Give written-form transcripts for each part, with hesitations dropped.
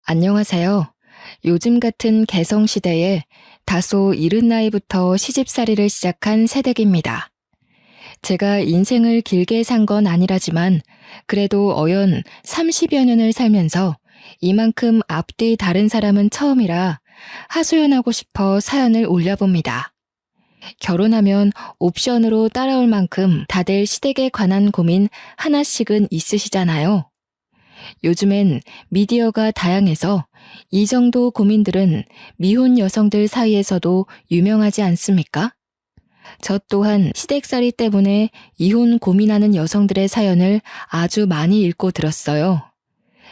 안녕하세요. 요즘 같은 개성시대에 다소 이른 나이부터 시집살이를 시작한 새댁입니다. 제가 인생을 길게 산 건 아니라지만 그래도 어연 30여 년을 살면서 이만큼 앞뒤 다른 사람은 처음이라 하소연하고 싶어 사연을 올려봅니다. 결혼하면 옵션으로 따라올 만큼 다들 시댁에 관한 고민 하나씩은 있으시잖아요. 요즘엔 미디어가 다양해서 이 정도 고민들은 미혼 여성들 사이에서도 유명하지 않습니까? 저 또한 시댁살이 때문에 이혼 고민하는 여성들의 사연을 아주 많이 읽고 들었어요.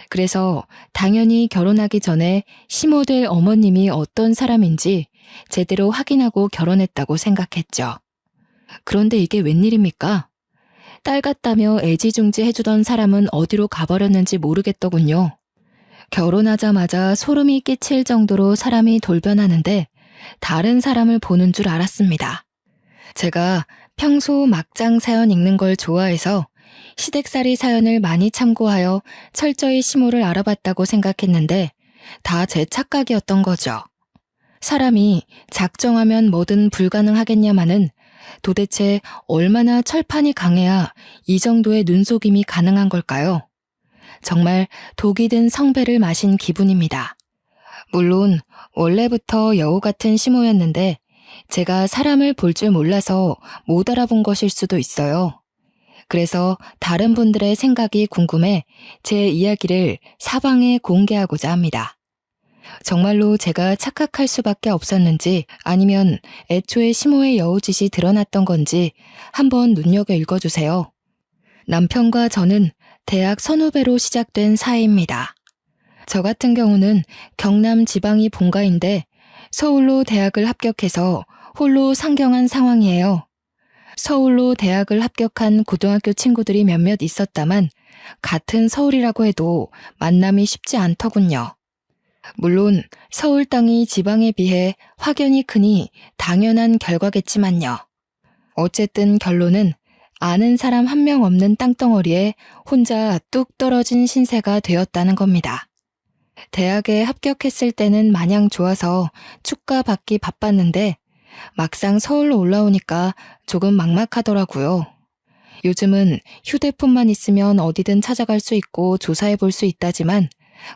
그래서 당연히 결혼하기 전에 시모될 어머님이 어떤 사람인지 제대로 확인하고 결혼했다고 생각했죠. 그런데 이게 웬일입니까? 딸 같다며 애지중지 해주던 사람은 어디로 가버렸는지 모르겠더군요. 결혼하자마자 소름이 끼칠 정도로 사람이 돌변하는데 다른 사람을 보는 줄 알았습니다. 제가 평소 막장 사연 읽는 걸 좋아해서 시댁살이 사연을 많이 참고하여 철저히 시모를 알아봤다고 생각했는데 다 제 착각이었던 거죠. 사람이 작정하면 뭐든 불가능하겠냐마는 도대체 얼마나 철판이 강해야 이 정도의 눈속임이 가능한 걸까요? 정말 독이 든 성배를 마신 기분입니다. 물론 원래부터 여우 같은 시모였는데 제가 사람을 볼 줄 몰라서 못 알아본 것일 수도 있어요. 그래서 다른 분들의 생각이 궁금해 제 이야기를 사방에 공개하고자 합니다. 정말로 제가 착각할 수밖에 없었는지 아니면 애초에 시모의 여우짓이 드러났던 건지 한번 눈여겨 읽어주세요. 남편과 저는 대학 선후배로 시작된 사이입니다. 저 같은 경우는 경남 지방이 본가인데 서울로 대학을 합격해서 홀로 상경한 상황이에요. 서울로 대학을 합격한 고등학교 친구들이 몇몇 있었다만 같은 서울이라고 해도 만남이 쉽지 않더군요. 물론 서울 땅이 지방에 비해 확연히 크니 당연한 결과겠지만요. 어쨌든 결론은 아는 사람 한 명 없는 땅덩어리에 혼자 뚝 떨어진 신세가 되었다는 겁니다. 대학에 합격했을 때는 마냥 좋아서 축가받기 바빴는데 막상 서울로 올라오니까 조금 막막하더라고요. 요즘은 휴대폰만 있으면 어디든 찾아갈 수 있고 조사해 볼 수 있다지만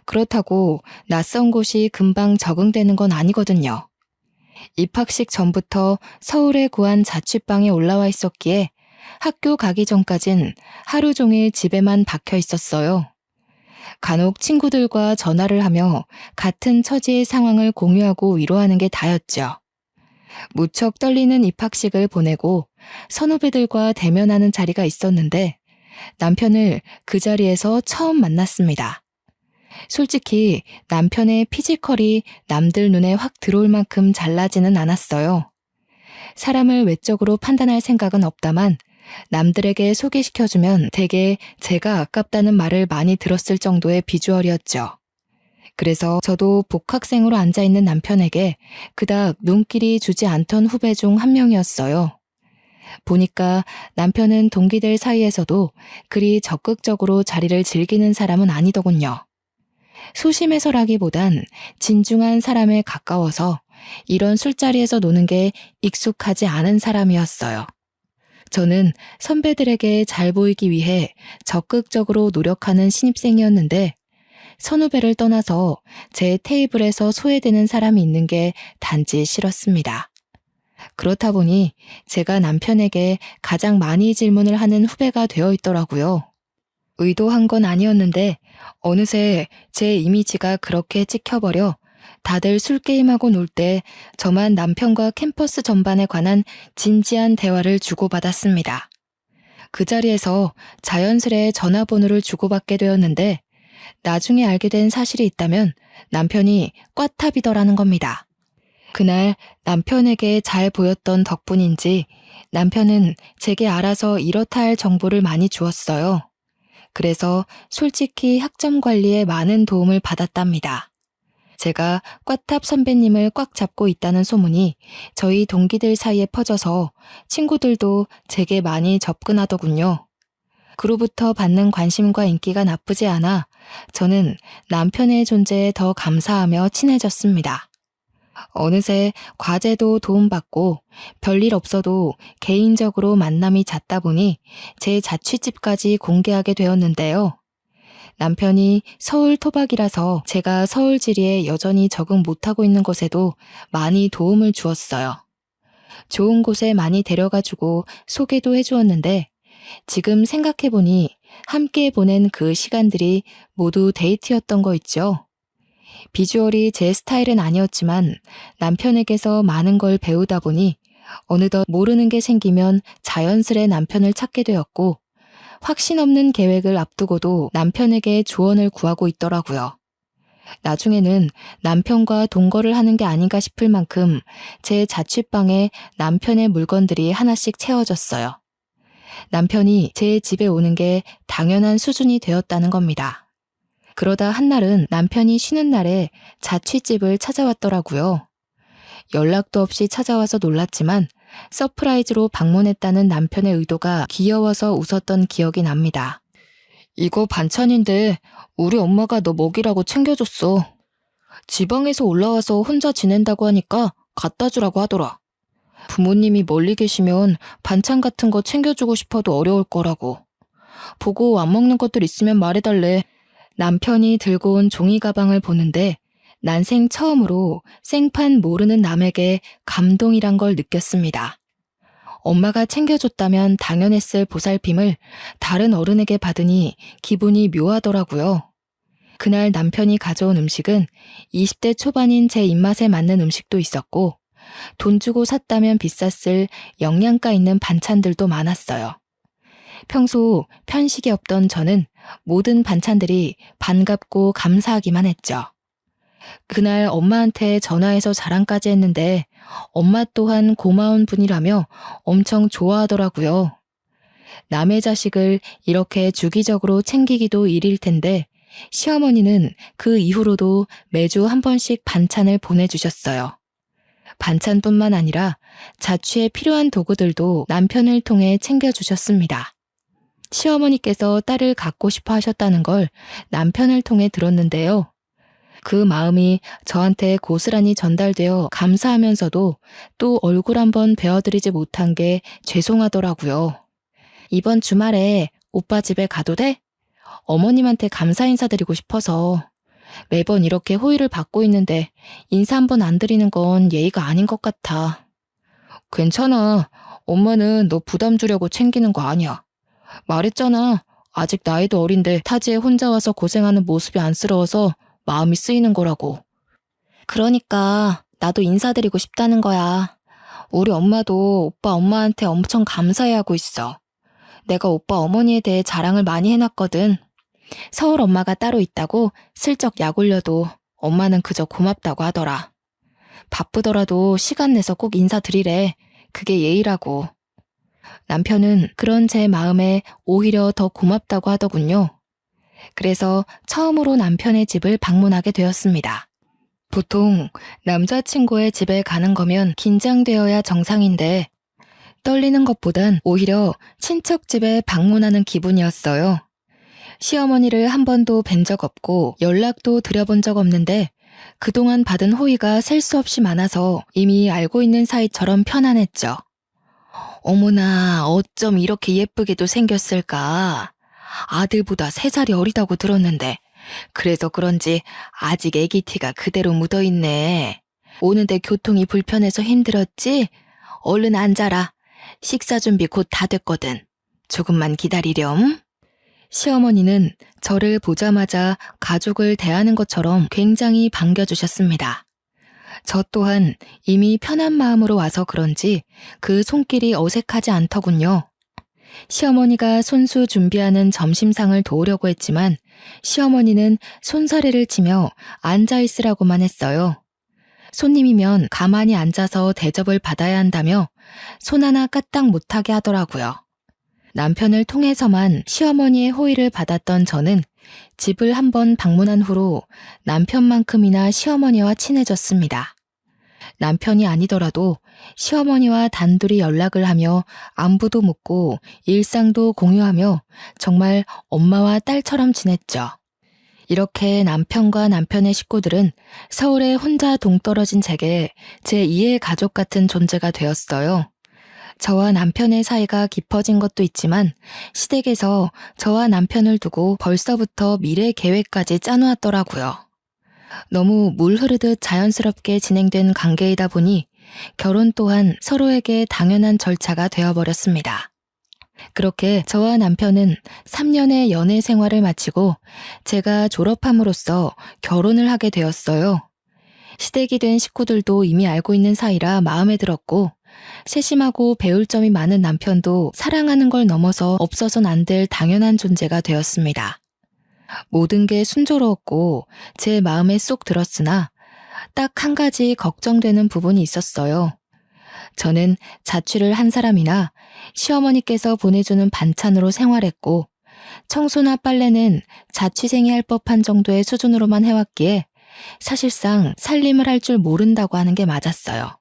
그렇다고 낯선 곳이 금방 적응되는 건 아니거든요. 입학식 전부터 서울에 구한 자취방에 올라와 있었기에 학교 가기 전까진 하루 종일 집에만 박혀 있었어요. 간혹 친구들과 전화를 하며 같은 처지의 상황을 공유하고 위로하는 게 다였죠. 무척 떨리는 입학식을 보내고 선후배들과 대면하는 자리가 있었는데 남편을 그 자리에서 처음 만났습니다. 솔직히 남편의 피지컬이 남들 눈에 확 들어올 만큼 잘나지는 않았어요. 사람을 외적으로 판단할 생각은 없다만 남들에게 소개시켜주면 되게 제가 아깝다는 말을 많이 들었을 정도의 비주얼이었죠. 그래서 저도 복학생으로 앉아있는 남편에게 그닥 눈길이 주지 않던 후배 중 한 명이었어요. 보니까 남편은 동기들 사이에서도 그리 적극적으로 자리를 즐기는 사람은 아니더군요. 소심해서라기보단 진중한 사람에 가까워서 이런 술자리에서 노는 게 익숙하지 않은 사람이었어요. 저는 선배들에게 잘 보이기 위해 적극적으로 노력하는 신입생이었는데 선후배를 떠나서 제 테이블에서 소외되는 사람이 있는 게 단지 싫었습니다. 그렇다 보니 제가 남편에게 가장 많이 질문을 하는 후배가 되어 있더라고요. 의도한 건 아니었는데 어느새 제 이미지가 그렇게 찍혀버려 다들 술게임하고 놀 때 저만 남편과 캠퍼스 전반에 관한 진지한 대화를 주고받았습니다. 그 자리에서 자연스레 전화번호를 주고받게 되었는데 나중에 알게 된 사실이 있다면 남편이 꽈탑이더라는 겁니다. 그날 남편에게 잘 보였던 덕분인지 남편은 제게 알아서 이렇다 할 정보를 많이 주었어요. 그래서 솔직히 학점 관리에 많은 도움을 받았답니다. 제가 꽈탑 선배님을 꽉 잡고 있다는 소문이 저희 동기들 사이에 퍼져서 친구들도 제게 많이 접근하더군요. 그로부터 받는 관심과 인기가 나쁘지 않아 저는 남편의 존재에 더 감사하며 친해졌습니다. 어느새 과제도 도움받고 별일 없어도 개인적으로 만남이 잦다 보니 제 자취집까지 공개하게 되었는데요. 남편이 서울 토박이라서 제가 서울 지리에 여전히 적응 못하고 있는 것에도 많이 도움을 주었어요. 좋은 곳에 많이 데려가주고 소개도 해주었는데 지금 생각해보니 함께 보낸 그 시간들이 모두 데이트였던 거 있죠. 비주얼이 제 스타일은 아니었지만 남편에게서 많은 걸 배우다 보니 어느덧 모르는 게 생기면 자연스레 남편을 찾게 되었고 확신 없는 계획을 앞두고도 남편에게 조언을 구하고 있더라고요. 나중에는 남편과 동거를 하는 게 아닌가 싶을 만큼 제 자취방에 남편의 물건들이 하나씩 채워졌어요. 남편이 제 집에 오는 게 당연한 수준이 되었다는 겁니다. 그러다 한날은 남편이 쉬는 날에 자취집을 찾아왔더라고요. 연락도 없이 찾아와서 놀랐지만 서프라이즈로 방문했다는 남편의 의도가 귀여워서 웃었던 기억이 납니다. 이거 반찬인데 우리 엄마가 너 먹이라고 챙겨줬어. 지방에서 올라와서 혼자 지낸다고 하니까 갖다 주라고 하더라. 부모님이 멀리 계시면 반찬 같은 거 챙겨주고 싶어도 어려울 거라고. 보고 안 먹는 것들 있으면 말해달래. 남편이 들고 온 종이 가방을 보는데 난생 처음으로 생판 모르는 남에게 감동이란 걸 느꼈습니다. 엄마가 챙겨줬다면 당연했을 보살핌을 다른 어른에게 받으니 기분이 묘하더라고요. 그날 남편이 가져온 음식은 20대 초반인 제 입맛에 맞는 음식도 있었고 돈 주고 샀다면 비쌌을 영양가 있는 반찬들도 많았어요. 평소 편식이 없던 저는 모든 반찬들이 반갑고 감사하기만 했죠. 그날 엄마한테 전화해서 자랑까지 했는데 엄마 또한 고마운 분이라며 엄청 좋아하더라고요. 남의 자식을 이렇게 주기적으로 챙기기도 일일 텐데 시어머니는 그 이후로도 매주 한 번씩 반찬을 보내주셨어요. 반찬뿐만 아니라 자취에 필요한 도구들도 남편을 통해 챙겨주셨습니다. 시어머니께서 딸을 갖고 싶어 하셨다는 걸 남편을 통해 들었는데요. 그 마음이 저한테 고스란히 전달되어 감사하면서도 또 얼굴 한번 뵈어드리지 못한 게 죄송하더라고요. 이번 주말에 오빠 집에 가도 돼? 어머님한테 감사 인사드리고 싶어서. 매번 이렇게 호의를 받고 있는데 인사 한번 안 드리는 건 예의가 아닌 것 같아. 괜찮아. 엄마는 너 부담 주려고 챙기는 거 아니야. 말했잖아. 아직 나이도 어린데 타지에 혼자 와서 고생하는 모습이 안쓰러워서 마음이 쓰이는 거라고. 그러니까 나도 인사드리고 싶다는 거야. 우리 엄마도 오빠 엄마한테 엄청 감사해하고 있어. 내가 오빠 어머니에 대해 자랑을 많이 해놨거든. 서울 엄마가 따로 있다고 슬쩍 약 올려도 엄마는 그저 고맙다고 하더라. 바쁘더라도 시간 내서 꼭 인사드리래. 그게 예의라고. 남편은 그런 제 마음에 오히려 더 고맙다고 하더군요. 그래서 처음으로 남편의 집을 방문하게 되었습니다. 보통 남자친구의 집에 가는 거면 긴장되어야 정상인데 떨리는 것보단 오히려 친척 집에 방문하는 기분이었어요. 시어머니를 한 번도 뵌 적 없고 연락도 드려본 적 없는데 그동안 받은 호의가 셀 수 없이 많아서 이미 알고 있는 사이처럼 편안했죠. 어머나, 어쩜 이렇게 예쁘게도 생겼을까? 아들보다 3살이 어리다고 들었는데 그래서 그런지 아직 애기 티가 그대로 묻어있네. 오는데 교통이 불편해서 힘들었지? 얼른 앉아라. 식사 준비 곧 다 됐거든. 조금만 기다리렴. 시어머니는 저를 보자마자 가족을 대하는 것처럼 굉장히 반겨주셨습니다. 저 또한 이미 편한 마음으로 와서 그런지 그 손길이 어색하지 않더군요. 시어머니가 손수 준비하는 점심상을 도우려고 했지만 시어머니는 손사래를 치며 앉아있으라고만 했어요. 손님이면 가만히 앉아서 대접을 받아야 한다며 손 하나 까딱 못하게 하더라고요. 남편을 통해서만 시어머니의 호의를 받았던 저는 집을 한번 방문한 후로 남편만큼이나 시어머니와 친해졌습니다. 남편이 아니더라도 시어머니와 단둘이 연락을 하며 안부도 묻고 일상도 공유하며 정말 엄마와 딸처럼 지냈죠. 이렇게 남편과 남편의 식구들은 서울에 혼자 동떨어진 제게 제2의 가족 같은 존재가 되었어요. 저와 남편의 사이가 깊어진 것도 있지만 시댁에서 저와 남편을 두고 벌써부터 미래 계획까지 짜놓았더라고요. 너무 물 흐르듯 자연스럽게 진행된 관계이다 보니 결혼 또한 서로에게 당연한 절차가 되어버렸습니다. 그렇게 저와 남편은 3년의 연애 생활을 마치고 제가 졸업함으로써 결혼을 하게 되었어요. 시댁이 된 식구들도 이미 알고 있는 사이라 마음에 들었고 세심하고 배울 점이 많은 남편도 사랑하는 걸 넘어서 없어선 안 될 당연한 존재가 되었습니다. 모든 게 순조로웠고 제 마음에 쏙 들었으나 딱 한 가지 걱정되는 부분이 있었어요. 저는 자취를 한 사람이나 시어머니께서 보내주는 반찬으로 생활했고 청소나 빨래는 자취생이 할 법한 정도의 수준으로만 해왔기에 사실상 살림을 할 줄 모른다고 하는 게 맞았어요.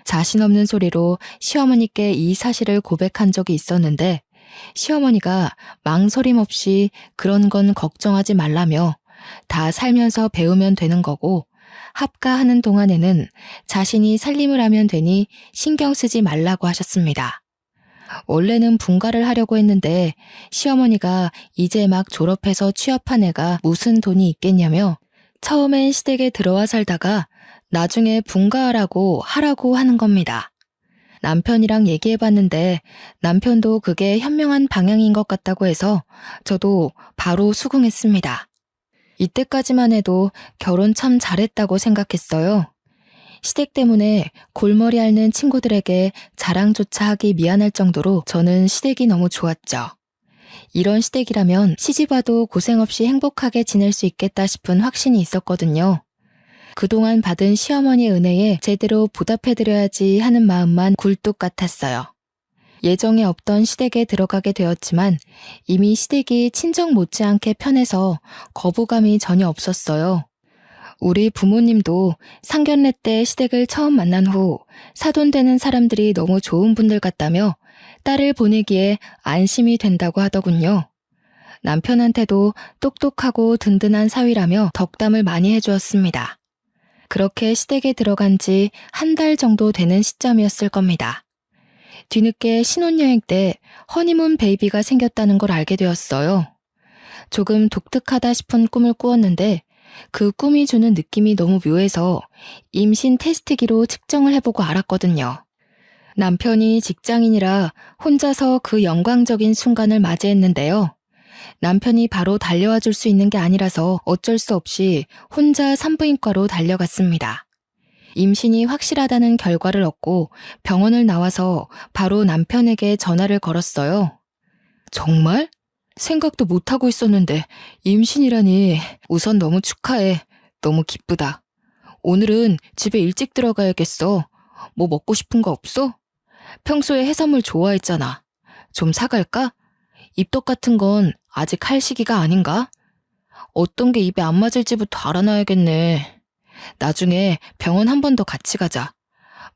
자신 없는 소리로 시어머니께 이 사실을 고백한 적이 있었는데 시어머니가 망설임 없이 그런 건 걱정하지 말라며 다 살면서 배우면 되는 거고 합가하는 동안에는 자신이 살림을 하면 되니 신경 쓰지 말라고 하셨습니다. 원래는 분가를 하려고 했는데 시어머니가 이제 막 졸업해서 취업한 애가 무슨 돈이 있겠냐며 처음엔 시댁에 들어와 살다가 나중에 분가하라고 하라고 하는 겁니다. 남편이랑 얘기해봤는데 남편도 그게 현명한 방향인 것 같다고 해서 저도 바로 수긍했습니다. 이때까지만 해도 결혼 참 잘했다고 생각했어요. 시댁 때문에 골머리 앓는 친구들에게 자랑조차 하기 미안할 정도로 저는 시댁이 너무 좋았죠. 이런 시댁이라면 시집와도 고생 없이 행복하게 지낼 수 있겠다 싶은 확신이 있었거든요. 그동안 받은 시어머니의 은혜에 제대로 보답해드려야지 하는 마음만 굴뚝 같았어요. 예정에 없던 시댁에 들어가게 되었지만 이미 시댁이 친정 못지않게 편해서 거부감이 전혀 없었어요. 우리 부모님도 상견례 때 시댁을 처음 만난 후 사돈되는 사람들이 너무 좋은 분들 같다며 딸을 보내기에 안심이 된다고 하더군요. 남편한테도 똑똑하고 든든한 사위라며 덕담을 많이 해주었습니다. 그렇게 시댁에 들어간 지 한 달 정도 되는 시점이었을 겁니다. 뒤늦게 신혼여행 때 허니문 베이비가 생겼다는 걸 알게 되었어요. 조금 독특하다 싶은 꿈을 꾸었는데 그 꿈이 주는 느낌이 너무 묘해서 임신 테스트기로 측정을 해보고 알았거든요. 남편이 직장인이라 혼자서 그 영광적인 순간을 맞이했는데요. 남편이 바로 달려와 줄 수 있는 게 아니라서 어쩔 수 없이 혼자 산부인과로 달려갔습니다. 임신이 확실하다는 결과를 얻고 병원을 나와서 바로 남편에게 전화를 걸었어요. 정말? 생각도 못하고 있었는데 임신이라니. 우선 너무 축하해. 너무 기쁘다. 오늘은 집에 일찍 들어가야겠어. 뭐 먹고 싶은 거 없어? 평소에 해산물 좋아했잖아. 좀 사갈까? 입덧 같은 건 아직 할 시기가 아닌가? 어떤 게 입에 안 맞을지부터 알아놔야겠네. 나중에 병원 한 번 더 같이 가자.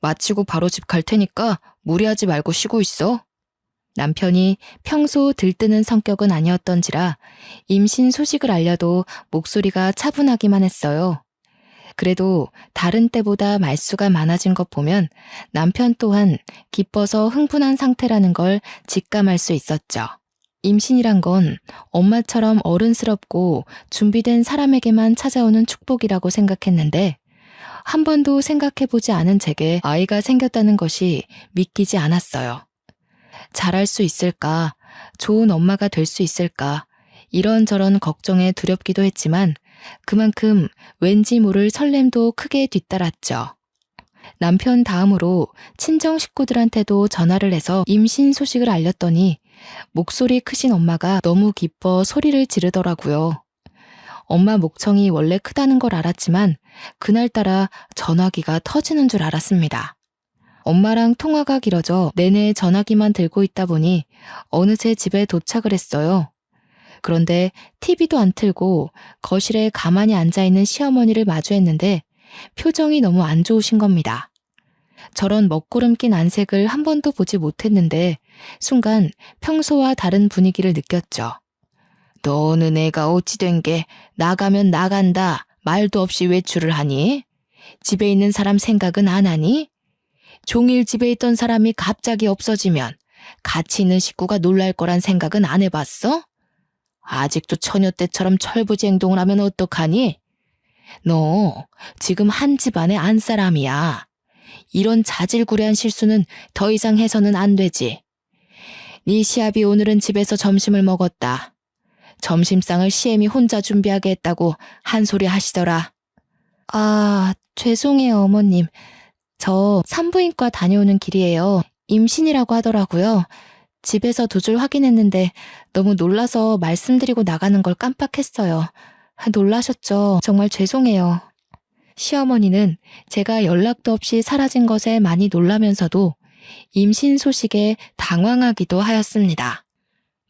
마치고 바로 집 갈 테니까 무리하지 말고 쉬고 있어. 남편이 평소 들뜨는 성격은 아니었던지라 임신 소식을 알려도 목소리가 차분하기만 했어요. 그래도 다른 때보다 말수가 많아진 것 보면 남편 또한 기뻐서 흥분한 상태라는 걸 직감할 수 있었죠. 임신이란 건 엄마처럼 어른스럽고 준비된 사람에게만 찾아오는 축복이라고 생각했는데 한 번도 생각해보지 않은 제게 아이가 생겼다는 것이 믿기지 않았어요. 잘할 수 있을까? 좋은 엄마가 될 수 있을까? 이런저런 걱정에 두렵기도 했지만 그만큼 왠지 모를 설렘도 크게 뒤따랐죠. 남편 다음으로 친정 식구들한테도 전화를 해서 임신 소식을 알렸더니 목소리 크신 엄마가 너무 기뻐 소리를 지르더라고요. 엄마 목청이 원래 크다는 걸 알았지만 그날따라 전화기가 터지는 줄 알았습니다. 엄마랑 통화가 길어져 내내 전화기만 들고 있다 보니 어느새 집에 도착을 했어요. 그런데 TV도 안 틀고 거실에 가만히 앉아있는 시어머니를 마주했는데 표정이 너무 안 좋으신 겁니다. 저런 먹구름 낀 안색을 한 번도 보지 못했는데 순간 평소와 다른 분위기를 느꼈죠. 너는 애가 어찌 된 게 나가면 나간다 말도 없이 외출을 하니? 집에 있는 사람 생각은 안 하니? 종일 집에 있던 사람이 갑자기 없어지면 같이 있는 식구가 놀랄 거란 생각은 안 해봤어? 아직도 처녀 때처럼 철부지 행동을 하면 어떡하니? 너 지금 한 집안의 안사람이야. 이런 자질구레한 실수는 더 이상 해서는 안 되지. 네 시아비 오늘은 집에서 점심을 먹었다. 점심상을 시엠이 혼자 준비하게 했다고 한 소리 하시더라. 아, 죄송해요, 어머님. 저 산부인과 다녀오는 길이에요. 임신이라고 하더라고요. 집에서 2줄 확인했는데 너무 놀라서 말씀드리고 나가는 걸 깜빡했어요. 놀라셨죠? 정말 죄송해요. 시어머니는 제가 연락도 없이 사라진 것에 많이 놀라면서도 임신 소식에 당황하기도 하였습니다.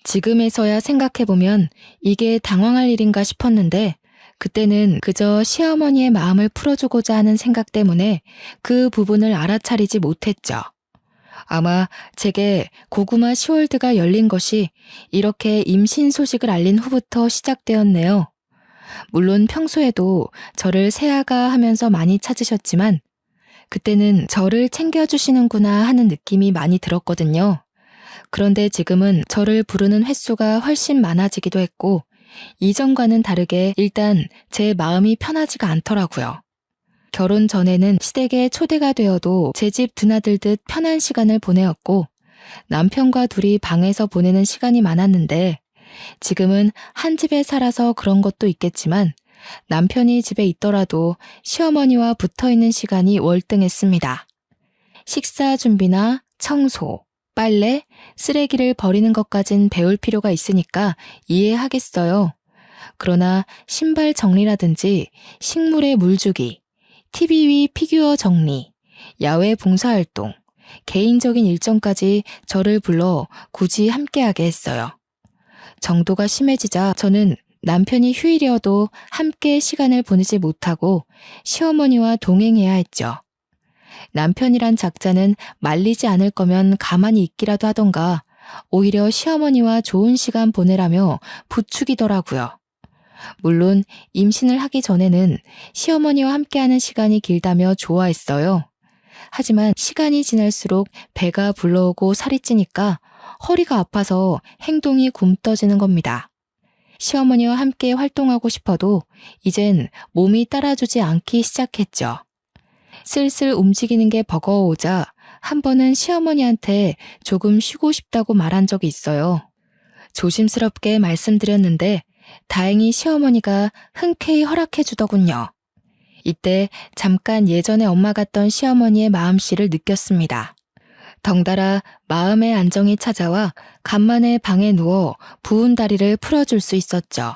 지금에서야 생각해보면 이게 당황할 일인가 싶었는데 그때는 그저 시어머니의 마음을 풀어주고자 하는 생각 때문에 그 부분을 알아차리지 못했죠. 아마 제게 고구마 시월드가 열린 것이 이렇게 임신 소식을 알린 후부터 시작되었네요. 물론 평소에도 저를 새아가 하면서 많이 찾으셨지만 그때는 저를 챙겨주시는구나 하는 느낌이 많이 들었거든요. 그런데 지금은 저를 부르는 횟수가 훨씬 많아지기도 했고 이전과는 다르게 일단 제 마음이 편하지가 않더라고요. 결혼 전에는 시댁에 초대가 되어도 제 집 드나들듯 편한 시간을 보내었고 남편과 둘이 방에서 보내는 시간이 많았는데 지금은 한 집에 살아서 그런 것도 있겠지만 남편이 집에 있더라도 시어머니와 붙어있는 시간이 월등했습니다. 식사 준비나 청소, 빨래, 쓰레기를 버리는 것까진 배울 필요가 있으니까 이해하겠어요. 그러나 신발 정리라든지 식물에 물 주기, TV 위 피규어 정리, 야외 봉사활동, 개인적인 일정까지 저를 불러 굳이 함께하게 했어요. 정도가 심해지자 저는 남편이 휴일이어도 함께 시간을 보내지 못하고 시어머니와 동행해야 했죠. 남편이란 작자는 말리지 않을 거면 가만히 있기라도 하던가 오히려 시어머니와 좋은 시간 보내라며 부추기더라고요. 물론 임신을 하기 전에는 시어머니와 함께하는 시간이 길다며 좋아했어요. 하지만 시간이 지날수록 배가 불러오고 살이 찌니까 허리가 아파서 행동이 굼떠지는 겁니다. 시어머니와 함께 활동하고 싶어도 이젠 몸이 따라주지 않기 시작했죠. 슬슬 움직이는 게 버거워오자 한 번은 시어머니한테 조금 쉬고 싶다고 말한 적이 있어요. 조심스럽게 말씀드렸는데 다행히 시어머니가 흔쾌히 허락해 주더군요. 이때 잠깐 예전에 엄마 같던 시어머니의 마음씨를 느꼈습니다. 덩달아 마음의 안정이 찾아와 간만에 방에 누워 부은 다리를 풀어줄 수 있었죠.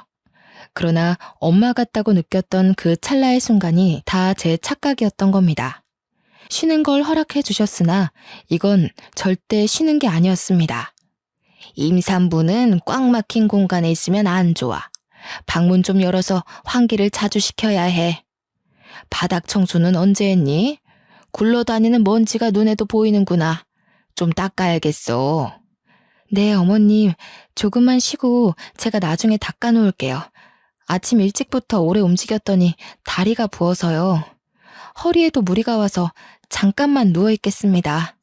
그러나 엄마 같다고 느꼈던 그 찰나의 순간이 다 제 착각이었던 겁니다. 쉬는 걸 허락해 주셨으나 이건 절대 쉬는 게 아니었습니다. 임산부는 꽉 막힌 공간에 있으면 안 좋아. 방문 좀 열어서 환기를 자주 시켜야 해. 바닥 청소는 언제 했니? 굴러다니는 먼지가 눈에도 보이는구나. 좀 닦아야겠어. 네, 어머님. 조금만 쉬고 제가 나중에 닦아놓을게요. 아침 일찍부터 오래 움직였더니 다리가 부어서요. 허리에도 무리가 와서 잠깐만 누워있겠습니다.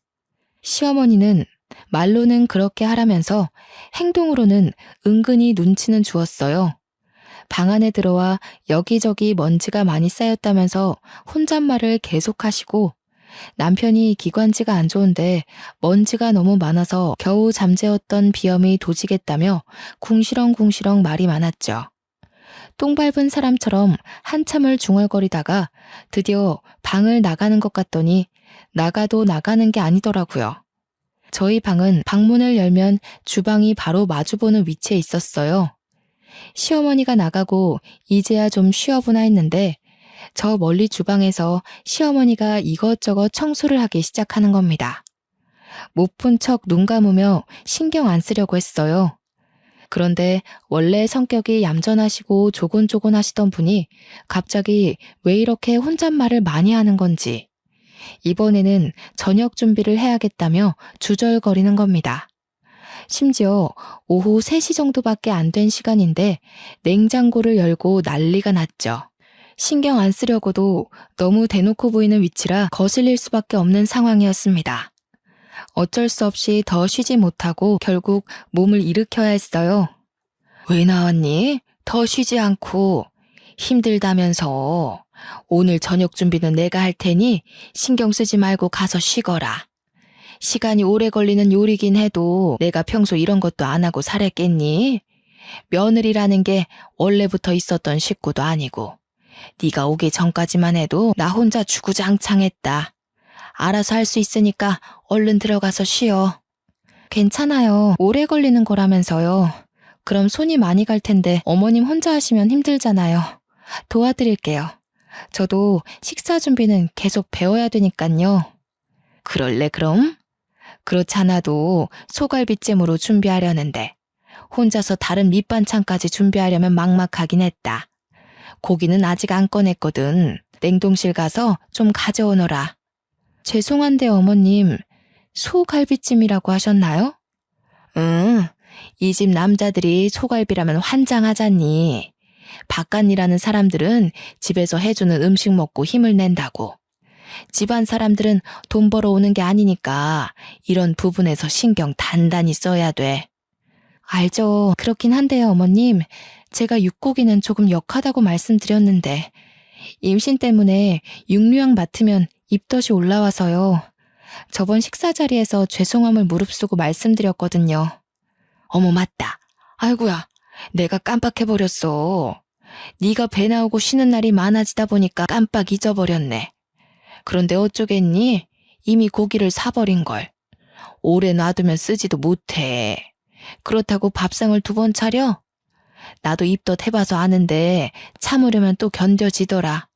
시어머니는 말로는 그렇게 하라면서 행동으로는 은근히 눈치는 주었어요. 방 안에 들어와 여기저기 먼지가 많이 쌓였다면서 혼잣말을 계속하시고 남편이 기관지가 안 좋은데 먼지가 너무 많아서 겨우 잠재웠던 비염이 도지겠다며 궁시렁궁시렁 말이 많았죠. 똥 밟은 사람처럼 한참을 중얼거리다가 드디어 방을 나가는 것 같더니 나가도 나가는 게 아니더라고요. 저희 방은 방문을 열면 주방이 바로 마주보는 위치에 있었어요. 시어머니가 나가고 이제야 좀 쉬어보나 했는데 저 멀리 주방에서 시어머니가 이것저것 청소를 하기 시작하는 겁니다. 못 본 척 눈 감으며 신경 안 쓰려고 했어요. 그런데 원래 성격이 얌전하시고 조곤조곤하시던 분이 갑자기 왜 이렇게 혼잣말을 많이 하는 건지 이번에는 저녁 준비를 해야겠다며 주절거리는 겁니다. 심지어 오후 3시 정도밖에 안 된 시간인데 냉장고를 열고 난리가 났죠. 신경 안 쓰려고도 너무 대놓고 보이는 위치라 거슬릴 수밖에 없는 상황이었습니다. 어쩔 수 없이 더 쉬지 못하고 결국 몸을 일으켜야 했어요. 왜 나왔니? 더 쉬지 않고. 힘들다면서. 오늘 저녁 준비는 내가 할 테니 신경 쓰지 말고 가서 쉬거라. 시간이 오래 걸리는 요리긴 해도 내가 평소 이런 것도 안 하고 살았겠니? 며느리라는 게 원래부터 있었던 식구도 아니고 네가 오기 전까지만 해도 나 혼자 주구장창했다. 알아서 할 수 있으니까 얼른 들어가서 쉬어. 괜찮아요. 오래 걸리는 거라면서요. 그럼 손이 많이 갈 텐데 어머님 혼자 하시면 힘들잖아요. 도와드릴게요. 저도 식사 준비는 계속 배워야 되니까요. 그럴래 그럼? 그렇지 않아도 소갈비찜으로 준비하려는데 혼자서 다른 밑반찬까지 준비하려면 막막하긴 했다. 고기는 아직 안 꺼냈거든. 냉동실 가서 좀 가져오너라. 죄송한데 어머님, 소갈비찜이라고 하셨나요? 응, 이 집 남자들이 소갈비라면 환장하잖니. 바깥 일하는 사람들은 집에서 해주는 음식 먹고 힘을 낸다고. 집안 사람들은 돈 벌어 오는 게 아니니까 이런 부분에서 신경 단단히 써야 돼. 알죠. 그렇긴 한데요, 어머님. 제가 육고기는 조금 역하다고 말씀드렸는데 임신 때문에 육류향 맡으면 입덧이 올라와서요. 저번 식사 자리에서 죄송함을 무릅쓰고 말씀드렸거든요. 어머 맞다. 아이고야, 내가 깜빡해버렸어. 네가 배 나오고 쉬는 날이 많아지다 보니까 깜빡 잊어버렸네. 그런데 어쩌겠니? 이미 고기를 사버린걸. 오래 놔두면 쓰지도 못해. 그렇다고 밥상을 2번 차려? 나도 입덧 해봐서 아는데 참으려면 또 견뎌지더라.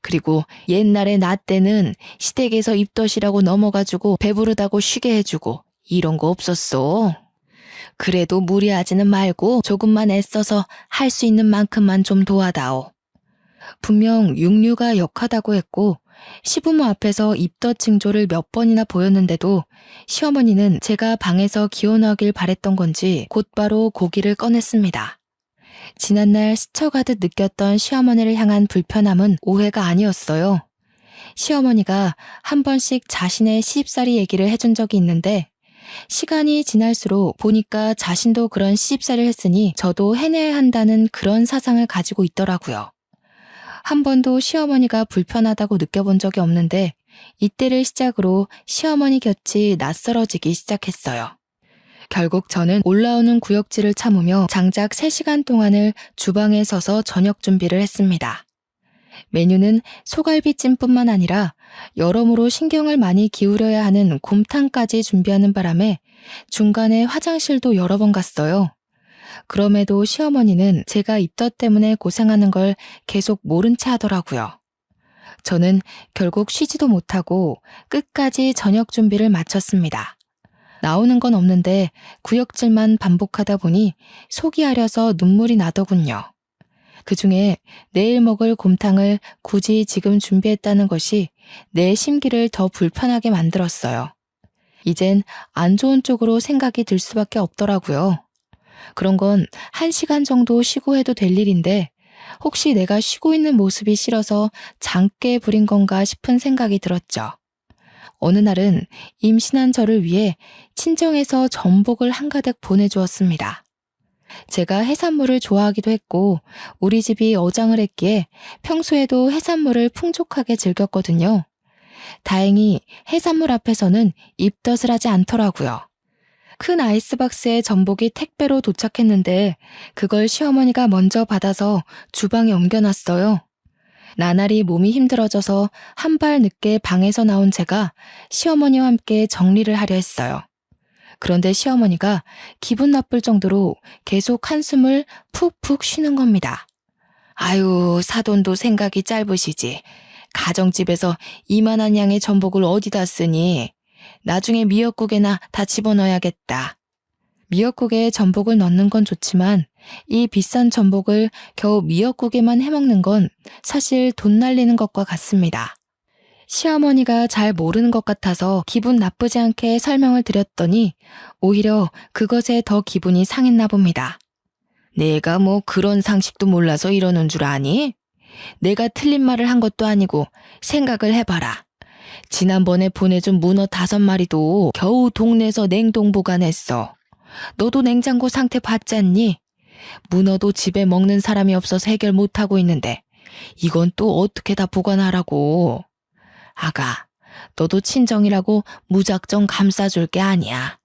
그리고 옛날에 나 때는 시댁에서 입덧이라고 넘어가지고 배부르다고 쉬게 해주고 이런 거 없었어. 그래도 무리하지는 말고 조금만 애써서 할 수 있는 만큼만 좀 도와다오. 분명 육류가 역하다고 했고 시부모 앞에서 입덧 징조를 몇 번이나 보였는데도 시어머니는 제가 방에서 기원하길 바랬던 건지 곧바로 고기를 꺼냈습니다. 지난날 스쳐가듯 느꼈던 시어머니를 향한 불편함은 오해가 아니었어요. 시어머니가 한 번씩 자신의 시집살이 얘기를 해준 적이 있는데 시간이 지날수록 보니까 자신도 그런 시집살이를 했으니 저도 해내야 한다는 그런 사상을 가지고 있더라고요. 한 번도 시어머니가 불편하다고 느껴본 적이 없는데 이때를 시작으로 시어머니 곁이 낯설어지기 시작했어요. 결국 저는 올라오는 구역질을 참으며 장작 3시간 동안을 주방에 서서 저녁 준비를 했습니다. 메뉴는 소갈비찜뿐만 아니라 여러모로 신경을 많이 기울여야 하는 곰탕까지 준비하는 바람에 중간에 화장실도 여러 번 갔어요. 그럼에도 시어머니는 제가 입덧 때문에 고생하는 걸 계속 모른 채 하더라고요. 저는 결국 쉬지도 못하고 끝까지 저녁 준비를 마쳤습니다. 나오는 건 없는데 구역질만 반복하다 보니 속이 아려서 눈물이 나더군요. 그중에 내일 먹을 곰탕을 굳이 지금 준비했다는 것이 내 심기를 더 불편하게 만들었어요. 이젠 안 좋은 쪽으로 생각이 들 수밖에 없더라고요. 그런 건 1시간 정도 쉬고 해도 될 일인데 혹시 내가 쉬고 있는 모습이 싫어서 장깨 부린 건가 싶은 생각이 들었죠. 어느 날은 임신한 저를 위해 친정에서 전복을 한가득 보내주었습니다. 제가 해산물을 좋아하기도 했고 우리 집이 어장을 했기에 평소에도 해산물을 풍족하게 즐겼거든요. 다행히 해산물 앞에서는 입덧을 하지 않더라고요. 큰 아이스박스에 전복이 택배로 도착했는데 그걸 시어머니가 먼저 받아서 주방에 옮겨놨어요. 나날이 몸이 힘들어져서 한 발 늦게 방에서 나온 제가 시어머니와 함께 정리를 하려 했어요. 그런데 시어머니가 기분 나쁠 정도로 계속 한숨을 푹푹 쉬는 겁니다. 아유, 사돈도 생각이 짧으시지. 가정집에서 이만한 양의 전복을 어디다 쓰니? 나중에 미역국에나 다 집어넣어야겠다. 미역국에 전복을 넣는 건 좋지만 이 비싼 전복을 겨우 미역국에만 해먹는 건 사실 돈 날리는 것과 같습니다. 시어머니가 잘 모르는 것 같아서 기분 나쁘지 않게 설명을 드렸더니 오히려 그것에 더 기분이 상했나 봅니다. 내가 뭐 그런 상식도 몰라서 이러는 줄 아니? 내가 틀린 말을 한 것도 아니고 생각을 해봐라. 지난번에 보내준 문어 5마리도 겨우 동네에서 냉동 보관했어. 너도 냉장고 상태 봤지 않니? 문어도 집에 먹는 사람이 없어서 해결 못하고 있는데 이건 또 어떻게 다 보관하라고. 아가, 너도 친정이라고 무작정 감싸줄 게 아니야.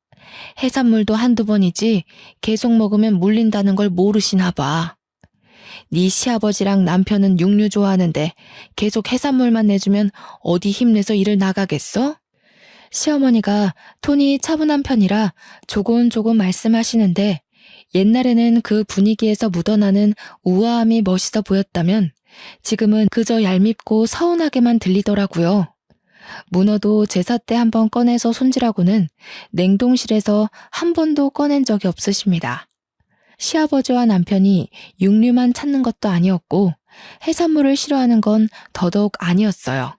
해산물도 한두 번이지 계속 먹으면 물린다는 걸 모르시나 봐. 네 시아버지랑 남편은 육류 좋아하는데 계속 해산물만 내주면 어디 힘내서 일을 나가겠어? 시어머니가 톤이 차분한 편이라 조곤조곤 말씀하시는데 옛날에는 그 분위기에서 묻어나는 우아함이 멋있어 보였다면 지금은 그저 얄밉고 서운하게만 들리더라고요. 문어도 제사 때 한번 꺼내서 손질하고는 냉동실에서 한 번도 꺼낸 적이 없으십니다. 시아버지와 남편이 육류만 찾는 것도 아니었고 해산물을 싫어하는 건 더더욱 아니었어요.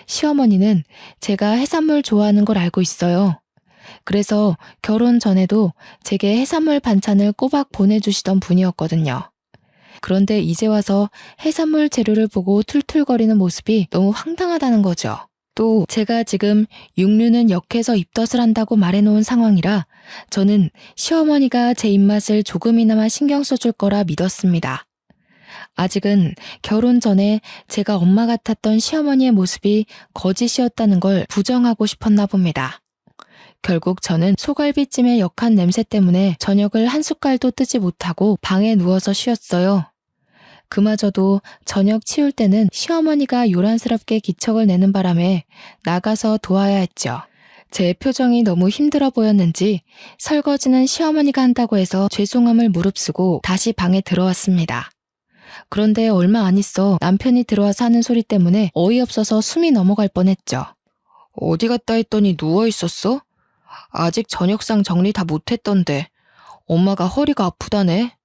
시어머니는 제가 해산물 좋아하는 걸 알고 있어요. 그래서 결혼 전에도 제게 해산물 반찬을 꼬박 보내주시던 분이었거든요. 그런데 이제 와서 해산물 재료를 보고 툴툴거리는 모습이 너무 황당하다는 거죠. 또 제가 지금 육류는 역해서 입덧을 한다고 말해놓은 상황이라 저는 시어머니가 제 입맛을 조금이나마 신경 써줄 거라 믿었습니다. 아직은 결혼 전에 제가 엄마 같았던 시어머니의 모습이 거짓이었다는 걸 부정하고 싶었나 봅니다. 결국 저는 소갈비찜의 역한 냄새 때문에 저녁을 한 숟갈도 뜨지 못하고 방에 누워서 쉬었어요. 그마저도 저녁 치울 때는 시어머니가 요란스럽게 기척을 내는 바람에 나가서 도와야 했죠. 제 표정이 너무 힘들어 보였는지 설거지는 시어머니가 한다고 해서 죄송함을 무릅쓰고 다시 방에 들어왔습니다. 그런데 얼마 안 있어 남편이 들어와서 하는 소리 때문에 어이없어서 숨이 넘어갈 뻔했죠. 어디 갔다 했더니 누워 있었어? 아직 저녁상 정리 다 못했던데. 엄마가 허리가 아프다네.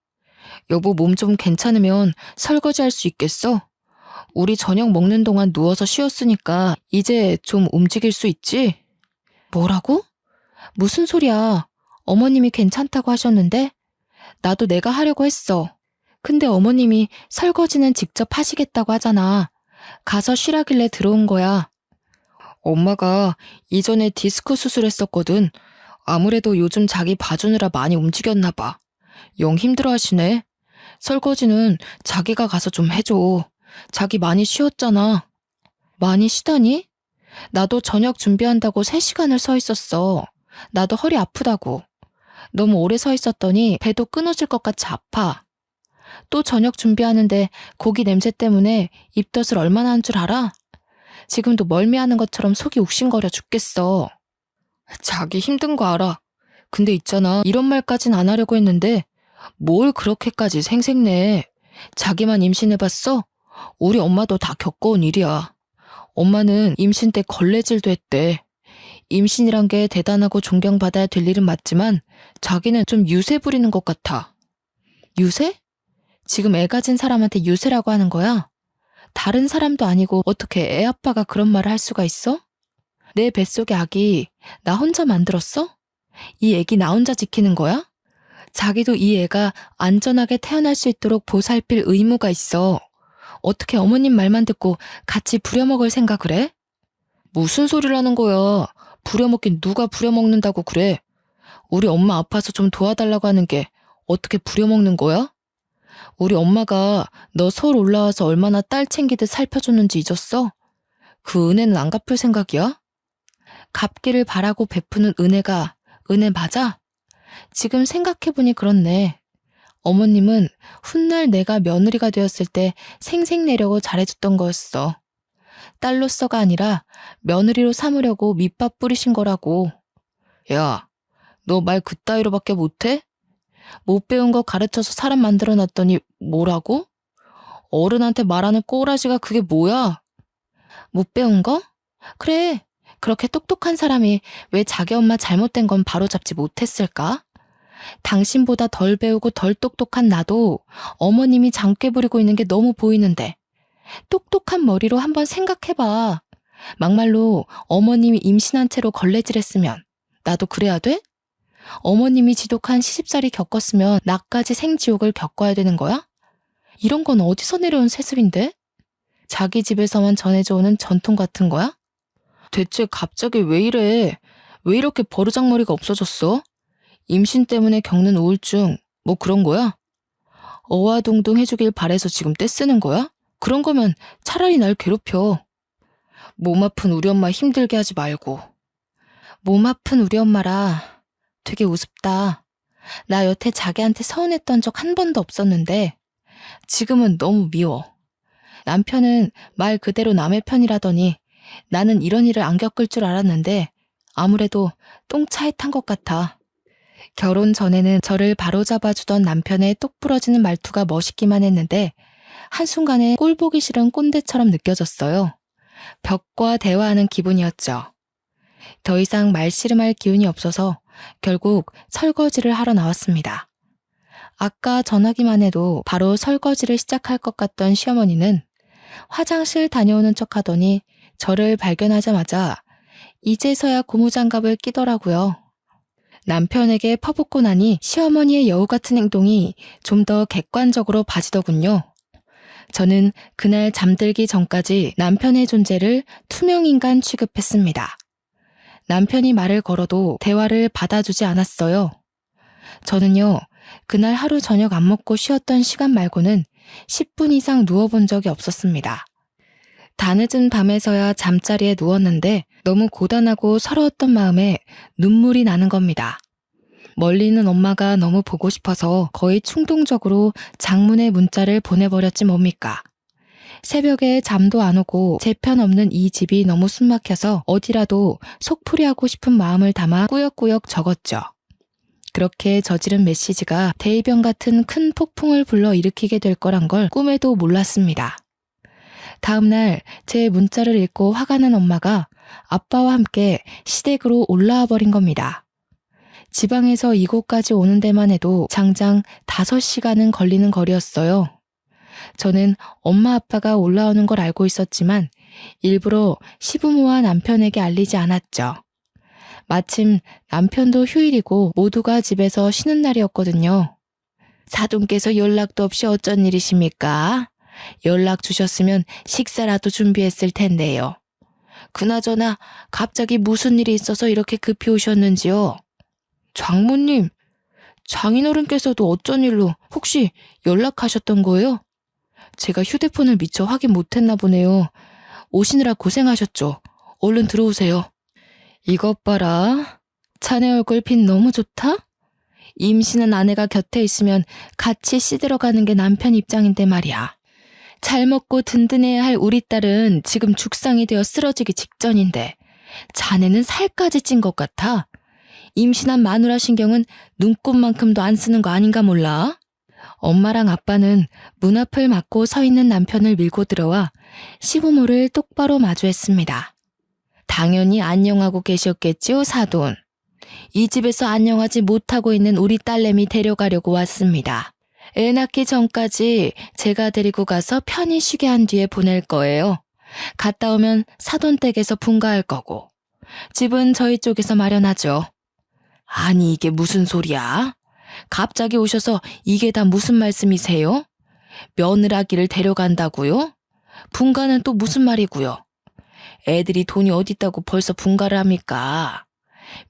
여보 몸 좀 괜찮으면 설거지 할 수 있겠어? 우리 저녁 먹는 동안 누워서 쉬었으니까 이제 좀 움직일 수 있지? 뭐라고? 무슨 소리야? 어머님이 괜찮다고 하셨는데? 나도 내가 하려고 했어. 근데 어머님이 설거지는 직접 하시겠다고 하잖아. 가서 쉬라길래 들어온 거야. 엄마가 이전에 디스크 수술했었거든. 아무래도 요즘 자기 봐주느라 많이 움직였나 봐. 영 힘들어하시네. 설거지는 자기가 가서 좀 해줘. 자기 많이 쉬었잖아. 많이 쉬다니? 나도 저녁 준비한다고 3시간을 서 있었어. 나도 허리 아프다고. 너무 오래 서 있었더니 배도 끊어질 것 같이 아파. 또 저녁 준비하는데 고기 냄새 때문에 입덧을 얼마나 한 줄 알아? 지금도 멀미하는 것처럼 속이 욱신거려 죽겠어. 자기 힘든 거 알아. 근데 있잖아, 이런 말까진 안 하려고 했는데 뭘 그렇게까지 생색내. 자기만 임신해봤어? 우리 엄마도 다 겪어온 일이야. 엄마는 임신 때 걸레질도 했대. 임신이란 게 대단하고 존경받아야 될 일은 맞지만 자기는 좀 유세 부리는 것 같아. 유세? 지금 애 가진 사람한테 유세라고 하는 거야? 다른 사람도 아니고 어떻게 애 아빠가 그런 말을 할 수가 있어? 내 뱃속의 아기 나 혼자 만들었어? 이 애기 나 혼자 지키는 거야? 자기도 이 애가 안전하게 태어날 수 있도록 보살필 의무가 있어. 어떻게 어머님 말만 듣고 같이 부려먹을 생각을 해? 무슨 소리를 하는 거야. 부려먹긴 누가 부려먹는다고 그래. 우리 엄마 아파서 좀 도와달라고 하는 게 어떻게 부려먹는 거야? 우리 엄마가 너 서울 올라와서 얼마나 딸 챙기듯 살펴줬는지 잊었어? 그 은혜는 안 갚을 생각이야? 갚기를 바라고 베푸는 은혜가 은혜 맞아? 지금 생각해보니 그렇네. 어머님은 훗날 내가 며느리가 되었을 때 생색내려고 잘해줬던 거였어. 딸로서가 아니라 며느리로 삼으려고 밑밥 뿌리신 거라고. 야, 너 말 그따위로밖에 못해? 못 배운 거 가르쳐서 사람 만들어놨더니 뭐라고? 어른한테 말하는 꼬라지가 그게 뭐야? 못 배운 거? 그래, 그렇게 똑똑한 사람이 왜 자기 엄마 잘못된 건 바로잡지 못했을까? 당신보다 덜 배우고 덜 똑똑한 나도 어머님이 장깨 부리고 있는 게 너무 보이는데 똑똑한 머리로 한번 생각해봐. 막말로 어머님이 임신한 채로 걸레질했으면 나도 그래야 돼? 어머님이 지독한 시집살이 겪었으면 나까지 생지옥을 겪어야 되는 거야? 이런 건 어디서 내려온 세습인데? 자기 집에서만 전해져 오는 전통 같은 거야? 대체 갑자기 왜 이래? 왜 이렇게 버르장머리가 없어졌어? 임신 때문에 겪는 우울증, 뭐 그런 거야? 어와동동 해주길 바래서 지금 떼쓰는 거야? 그런 거면 차라리 날 괴롭혀. 몸 아픈 우리 엄마 힘들게 하지 말고. 몸 아픈 우리 엄마라. 되게 우습다. 나 여태 자기한테 서운했던 적 한 번도 없었는데 지금은 너무 미워. 남편은 말 그대로 남의 편이라더니 나는 이런 일을 안 겪을 줄 알았는데 아무래도 똥차에 탄 것 같아. 결혼 전에는 저를 바로잡아주던 남편의 똑 부러지는 말투가 멋있기만 했는데 한순간에 꼴보기 싫은 꼰대처럼 느껴졌어요. 벽과 대화하는 기분이었죠. 더 이상 말씨름할 기운이 없어서 결국 설거지를 하러 나왔습니다. 아까 전화기만 해도 바로 설거지를 시작할 것 같던 시어머니는 화장실 다녀오는 척 하더니 저를 발견하자마자 이제서야 고무장갑을 끼더라고요. 남편에게 퍼붓고 나니 시어머니의 여우 같은 행동이 좀 더 객관적으로 봐지더군요. 저는 그날 잠들기 전까지 남편의 존재를 투명인간 취급했습니다. 남편이 말을 걸어도 대화를 받아주지 않았어요. 저는요, 그날 하루 저녁 안 먹고 쉬었던 시간 말고는 10분 이상 누워본 적이 없었습니다. 다 늦은 밤에서야 잠자리에 누웠는데 너무 고단하고 서러웠던 마음에 눈물이 나는 겁니다. 멀리 있는 엄마가 너무 보고 싶어서 거의 충동적으로 장문의 문자를 보내버렸지 뭡니까. 새벽에 잠도 안 오고 제 편 없는 이 집이 너무 숨막혀서 어디라도 속풀이하고 싶은 마음을 담아 꾸역꾸역 적었죠. 그렇게 저지른 메시지가 대이변 같은 큰 폭풍을 불러일으키게 될 거란 걸 꿈에도 몰랐습니다. 다음날 제 문자를 읽고 화가 난 엄마가 아빠와 함께 시댁으로 올라와 버린 겁니다. 지방에서 이곳까지 오는 데만 해도 장장 5시간은 걸리는 거리였어요. 저는 엄마 아빠가 올라오는 걸 알고 있었지만 일부러 시부모와 남편에게 알리지 않았죠. 마침 남편도 휴일이고 모두가 집에서 쉬는 날이었거든요. 사돈께서 연락도 없이 어쩐 일이십니까? 연락 주셨으면 식사라도 준비했을 텐데요. 그나저나 갑자기 무슨 일이 있어서 이렇게 급히 오셨는지요? 장모님, 장인어른께서도 어쩐 일로 혹시 연락하셨던 거예요? 제가 휴대폰을 미처 확인 못했나 보네요. 오시느라 고생하셨죠. 얼른 들어오세요. 이것 봐라. 자네 얼굴 빛 너무 좋다? 임신한 아내가 곁에 있으면 같이 시들어가는 게 남편 입장인데 말이야. 잘 먹고 든든해야 할 우리 딸은 지금 죽상이 되어 쓰러지기 직전인데 자네는 살까지 찐 것 같아. 임신한 마누라 신경은 눈곱만큼도 안 쓰는 거 아닌가 몰라? 엄마랑 아빠는 문 앞을 막고 서 있는 남편을 밀고 들어와 시부모를 똑바로 마주했습니다. 당연히 안녕하고 계셨겠지요, 사돈. 이 집에서 안녕하지 못하고 있는 우리 딸내미 데려가려고 왔습니다. 애 낳기 전까지 제가 데리고 가서 편히 쉬게 한 뒤에 보낼 거예요. 갔다 오면 사돈 댁에서 분가할 거고. 집은 저희 쪽에서 마련하죠. 아니 이게 무슨 소리야? 갑자기 오셔서 이게 다 무슨 말씀이세요? 며느라기를 데려간다고요? 분가는 또 무슨 말이고요? 애들이 돈이 어딨다고 벌써 분가를 합니까?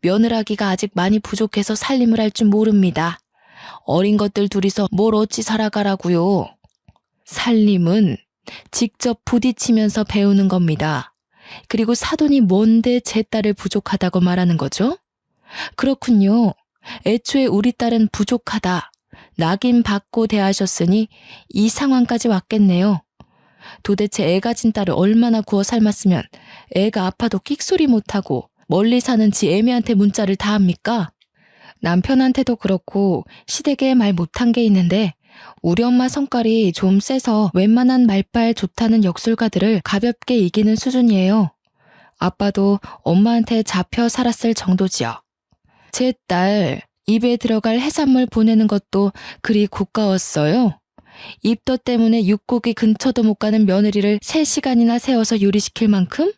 며느라기가 아직 많이 부족해서 살림을 할 줄 모릅니다. 어린 것들 둘이서 뭘 어찌 살아가라고요? 살림은 직접 부딪히면서 배우는 겁니다. 그리고 사돈이 뭔데 제 딸을 부족하다고 말하는 거죠? 그렇군요. 애초에 우리 딸은 부족하다. 낙인 받고 대하셨으니 이 상황까지 왔겠네요. 도대체 애 가진 딸을 얼마나 구워 삶았으면 애가 아파도 끽소리 못하고 멀리 사는 지 애미한테 문자를 다 합니까? 남편한테도 그렇고 시댁에 말 못한 게 있는데 우리 엄마 성깔이 좀 세서 웬만한 말빨 좋다는 역술가들을 가볍게 이기는 수준이에요. 아빠도 엄마한테 잡혀 살았을 정도지요. 제 딸 입에 들어갈 해산물 보내는 것도 그리 고가웠어요. 입덧 때문에 육고기 근처도 못 가는 며느리를 3시간이나 세워서 요리시킬 만큼?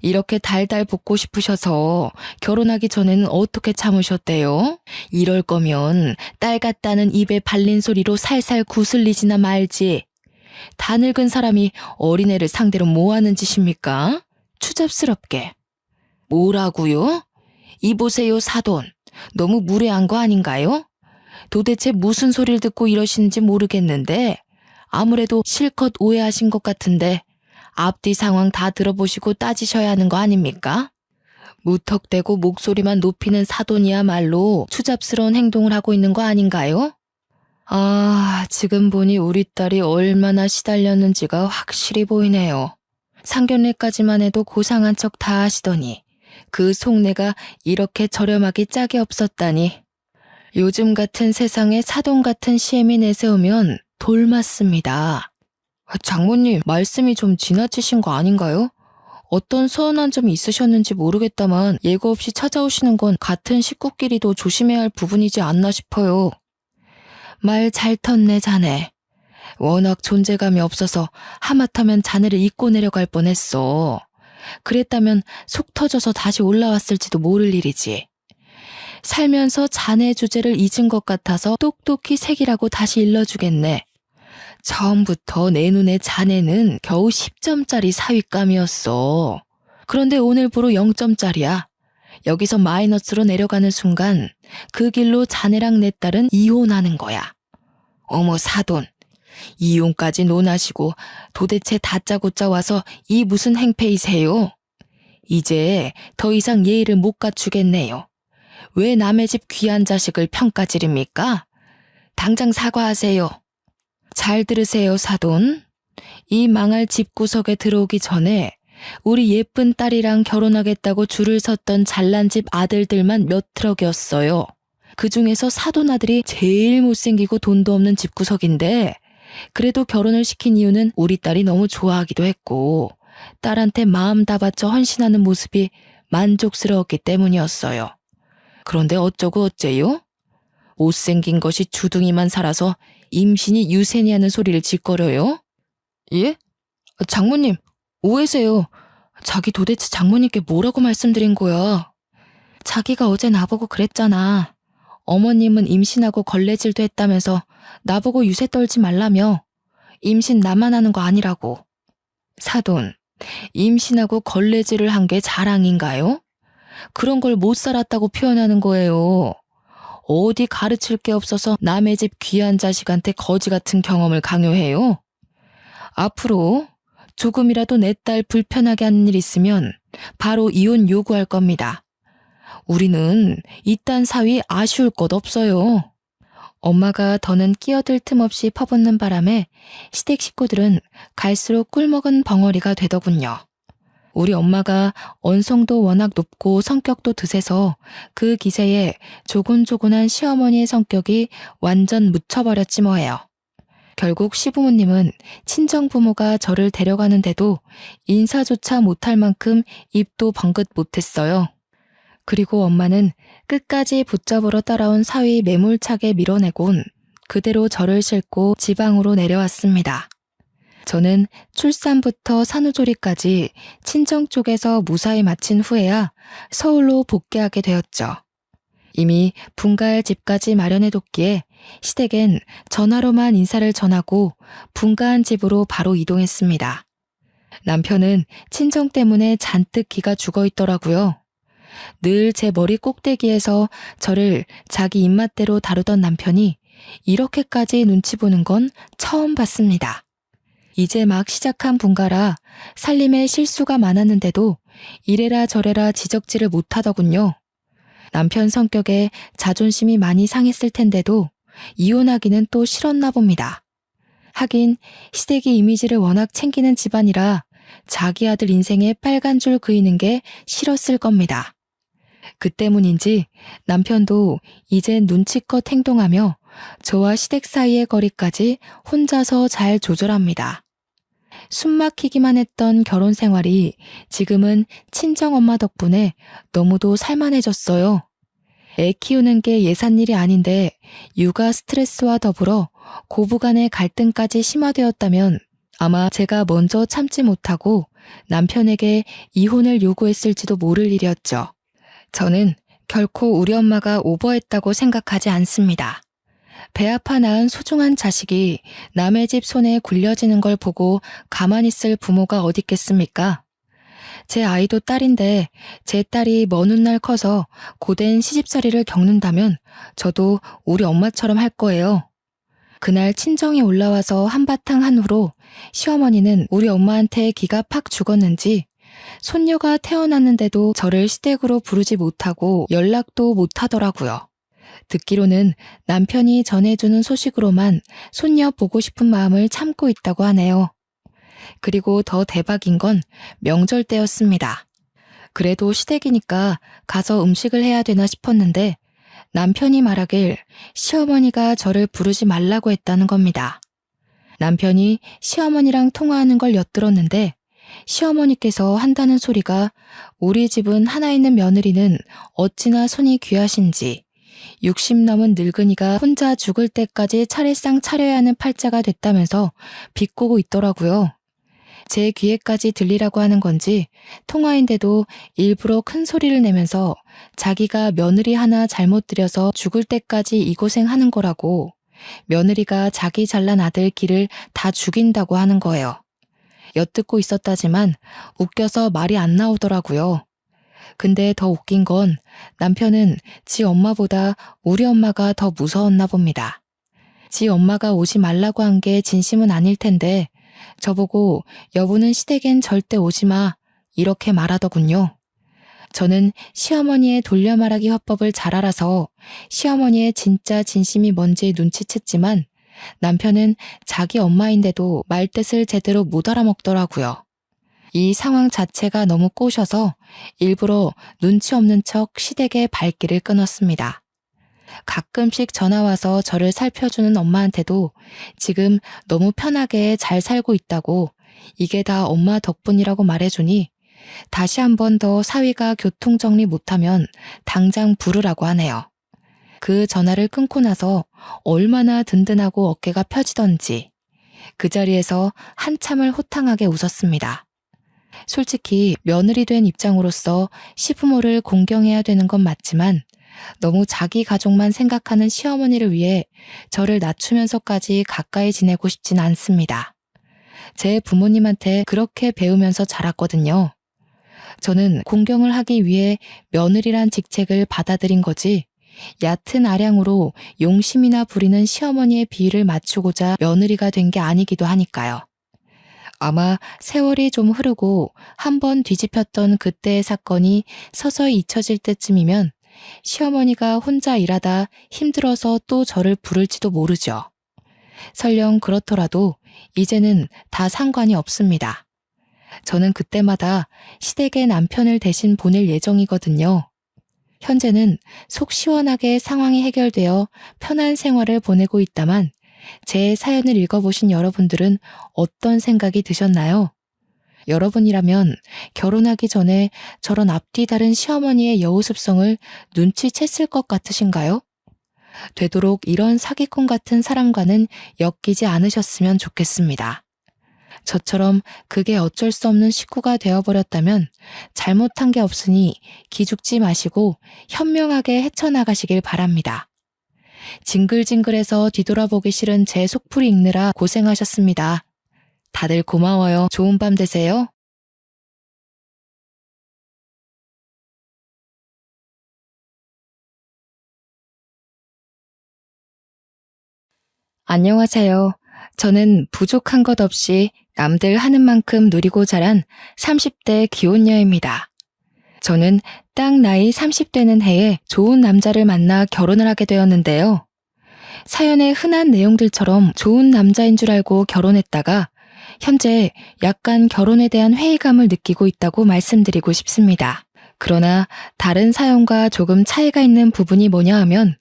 이렇게 달달 볶고 싶으셔서 결혼하기 전에는 어떻게 참으셨대요? 이럴 거면 딸 같다는 입에 발린 소리로 살살 구슬리지나 말지. 다 늙은 사람이 어린애를 상대로 뭐 하는 짓입니까? 추잡스럽게. 뭐라고요? 이보세요, 사돈. 너무 무례한 거 아닌가요? 도대체 무슨 소리를 듣고 이러시는지 모르겠는데 아무래도 실컷 오해하신 것 같은데 앞뒤 상황 다 들어보시고 따지셔야 하는 거 아닙니까? 무턱대고 목소리만 높이는 사돈이야말로 추잡스러운 행동을 하고 있는 거 아닌가요? 아, 지금 보니 우리 딸이 얼마나 시달렸는지가 확실히 보이네요. 상견례까지만 해도 고상한 척 다 하시더니 그 속내가 이렇게 저렴하기 짝이 없었다니. 요즘 같은 세상에 사돈 같은 시엠이 내세우면 돌맞습니다. 장모님, 말씀이 좀 지나치신 거 아닌가요? 어떤 서운한 점이 있으셨는지 모르겠다만 예고 없이 찾아오시는 건 같은 식구끼리도 조심해야 할 부분이지 않나 싶어요. 말 잘 텄네, 자네. 워낙 존재감이 없어서 하마터면 자네를 잊고 내려갈 뻔했어. 그랬다면 속 터져서 다시 올라왔을지도 모를 일이지. 살면서 자네 주제를 잊은 것 같아서 똑똑히 새기라고 다시 일러주겠네. 처음부터 내 눈에 자네는 겨우 10점짜리 사윗감이었어. 그런데 오늘부로 0점짜리야. 여기서 마이너스로 내려가는 순간 그 길로 자네랑 내 딸은 이혼하는 거야. 어머 사돈, 이혼까지 논하시고 도대체 다짜고짜 와서 이 무슨 행패이세요? 이제 더 이상 예의를 못 갖추겠네요. 왜 남의 집 귀한 자식을 평가지릅니까? 당장 사과하세요. 잘 들으세요, 사돈. 이 망할 집구석에 들어오기 전에 우리 예쁜 딸이랑 결혼하겠다고 줄을 섰던 잘난 집 아들들만 몇 트럭이었어요. 그 중에서 사돈 아들이 제일 못생기고 돈도 없는 집구석인데 그래도 결혼을 시킨 이유는 우리 딸이 너무 좋아하기도 했고 딸한테 마음 다 바쳐 헌신하는 모습이 만족스러웠기 때문이었어요. 그런데 어쩌고 어째요? 못생긴 것이 주둥이만 살아서 임신이 유세니하는 소리를 짓거려요? 예? 장모님, 오해세요. 자기 도대체 장모님께 뭐라고 말씀드린 거야? 자기가 어제 나보고 그랬잖아. 어머님은 임신하고 걸레질도 했다면서 나보고 유세 떨지 말라며. 임신 나만 하는 거 아니라고. 사돈, 임신하고 걸레질을 한 게 자랑인가요? 그런 걸 못 살았다고 표현하는 거예요. 어디 가르칠 게 없어서 남의 집 귀한 자식한테 거지 같은 경험을 강요해요? 앞으로 조금이라도 내 딸 불편하게 하는 일 있으면 바로 이혼 요구할 겁니다. 우리는 이딴 사위 아쉬울 것 없어요. 엄마가 더는 끼어들 틈 없이 퍼붓는 바람에 시댁 식구들은 갈수록 꿀먹은 벙어리가 되더군요. 우리 엄마가 언성도 워낙 높고 성격도 드세서 그 기세에 조곤조곤한 시어머니의 성격이 완전 묻혀버렸지 뭐예요. 결국 시부모님은 친정부모가 저를 데려가는데도 인사조차 못할 만큼 입도 번긋 못했어요. 그리고 엄마는 끝까지 붙잡으러 따라온 사위 매몰차게 밀어내곤 그대로 저를 싣고 지방으로 내려왔습니다. 저는 출산부터 산후조리까지 친정 쪽에서 무사히 마친 후에야 서울로 복귀하게 되었죠. 이미 분가할 집까지 마련해뒀기에 시댁엔 전화로만 인사를 전하고 분가한 집으로 바로 이동했습니다. 남편은 친정 때문에 잔뜩 기가 죽어있더라고요. 늘 제 머리 꼭대기에서 저를 자기 입맛대로 다루던 남편이 이렇게까지 눈치 보는 건 처음 봤습니다. 이제 막 시작한 분가라 살림에 실수가 많았는데도 이래라 저래라 지적질을 못하더군요. 남편 성격에 자존심이 많이 상했을 텐데도 이혼하기는 또 싫었나 봅니다. 하긴 시댁이 이미지를 워낙 챙기는 집안이라 자기 아들 인생에 빨간 줄 그이는 게 싫었을 겁니다. 그 때문인지 남편도 이제 눈치껏 행동하며 저와 시댁 사이의 거리까지 혼자서 잘 조절합니다. 숨막히기만 했던 결혼 생활이 지금은 친정엄마 덕분에 너무도 살만해졌어요. 애 키우는 게 예산일이 아닌데 육아 스트레스와 더불어 고부간의 갈등까지 심화되었다면 아마 제가 먼저 참지 못하고 남편에게 이혼을 요구했을지도 모를 일이었죠. 저는 결코 우리 엄마가 오버했다고 생각하지 않습니다. 배 아파 낳은 소중한 자식이 남의 집 손에 굴려지는 걸 보고 가만히 있을 부모가 어디 있겠습니까? 제 아이도 딸인데 제 딸이 먼 훗날 커서 고된 시집살이를 겪는다면 저도 우리 엄마처럼 할 거예요. 그날 친정이 올라와서 한바탕 한 후로 시어머니는 우리 엄마한테 기가 팍 죽었는지 손녀가 태어났는데도 저를 시댁으로 부르지 못하고 연락도 못하더라고요. 듣기로는 남편이 전해주는 소식으로만 손녀 보고 싶은 마음을 참고 있다고 하네요. 그리고 더 대박인 건 명절 때였습니다. 그래도 시댁이니까 가서 음식을 해야 되나 싶었는데 남편이 말하길 시어머니가 저를 부르지 말라고 했다는 겁니다. 남편이 시어머니랑 통화하는 걸 엿들었는데 시어머니께서 한다는 소리가 우리 집은 하나 있는 며느리는 어찌나 손이 귀하신지 60 넘은 늙은이가 혼자 죽을 때까지 차례상 차려야 하는 팔자가 됐다면서 비꼬고 있더라고요. 제 귀에까지 들리라고 하는 건지 통화인데도 일부러 큰 소리를 내면서 자기가 며느리 하나 잘못 들여서 죽을 때까지 이 고생하는 거라고 며느리가 자기 잘난 아들 길을 다 죽인다고 하는 거예요. 엿듣고 있었다지만 웃겨서 말이 안 나오더라고요. 근데 더 웃긴 건 남편은 지 엄마보다 우리 엄마가 더 무서웠나 봅니다. 지 엄마가 오지 말라고 한 게 진심은 아닐 텐데 저보고 여보는 시댁엔 절대 오지 마 이렇게 말하더군요. 저는 시어머니의 돌려 말하기 화법을 잘 알아서 시어머니의 진짜 진심이 뭔지 눈치챘지만 남편은 자기 엄마인데도 말뜻을 제대로 못 알아먹더라고요. 이 상황 자체가 너무 꼬셔서 일부러 눈치 없는 척 시댁의 발길을 끊었습니다. 가끔씩 전화와서 저를 살펴주는 엄마한테도 지금 너무 편하게 잘 살고 있다고 이게 다 엄마 덕분이라고 말해주니 다시 한 번 더 사위가 교통정리 못하면 당장 부르라고 하네요. 그 전화를 끊고 나서 얼마나 든든하고 어깨가 펴지던지 그 자리에서 한참을 호탕하게 웃었습니다. 솔직히 며느리 된 입장으로서 시부모를 공경해야 되는 건 맞지만 너무 자기 가족만 생각하는 시어머니를 위해 저를 낮추면서까지 가까이 지내고 싶진 않습니다. 제 부모님한테 그렇게 배우면서 자랐거든요. 저는 공경을 하기 위해 며느리란 직책을 받아들인 거지 얕은 아량으로 용심이나 부리는 시어머니의 비위를 맞추고자 며느리가 된 게 아니기도 하니까요. 아마 세월이 좀 흐르고 한번 뒤집혔던 그때의 사건이 서서히 잊혀질 때쯤이면 시어머니가 혼자 일하다 힘들어서 또 저를 부를지도 모르죠. 설령 그렇더라도 이제는 다 상관이 없습니다. 저는 그때마다 시댁에 남편을 대신 보낼 예정이거든요. 현재는 속 시원하게 상황이 해결되어 편한 생활을 보내고 있다만 제 사연을 읽어보신 여러분들은 어떤 생각이 드셨나요? 여러분이라면 결혼하기 전에 저런 앞뒤 다른 시어머니의 여우습성을 눈치챘을 것 같으신가요? 되도록 이런 사기꾼 같은 사람과는 엮이지 않으셨으면 좋겠습니다. 저처럼 그게 어쩔 수 없는 식구가 되어버렸다면 잘못한 게 없으니 기죽지 마시고 현명하게 헤쳐나가시길 바랍니다. 징글징글해서 뒤돌아보기 싫은 제 속풀이 읽느라 고생하셨습니다. 다들 고마워요. 좋은 밤 되세요. 안녕하세요. 저는 부족한 것 없이 남들 하는 만큼 누리고 자란 30대 기혼녀입니다. 저는 딱 나이 30되는 해에 좋은 남자를 만나 결혼을 하게 되었는데요. 사연의 흔한 내용들처럼 좋은 남자인 줄 알고 결혼했다가 현재 약간 결혼에 대한 회의감을 느끼고 있다고 말씀드리고 싶습니다. 그러나 다른 사연과 조금 차이가 있는 부분이 뭐냐 하면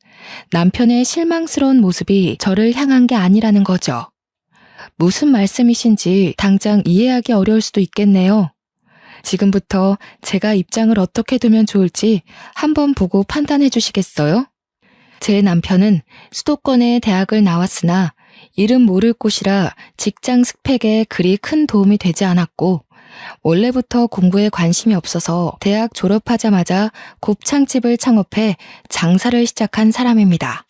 남편의 실망스러운 모습이 저를 향한 게 아니라는 거죠. 무슨 말씀이신지 당장 이해하기 어려울 수도 있겠네요. 지금부터 제가 입장을 어떻게 두면 좋을지 한번 보고 판단해 주시겠어요? 제 남편은 수도권의 대학을 나왔으나 이름 모를 곳이라 직장 스펙에 그리 큰 도움이 되지 않았고 원래부터 공부에 관심이 없어서 대학 졸업하자마자 곱창집을 창업해 장사를 시작한 사람입니다.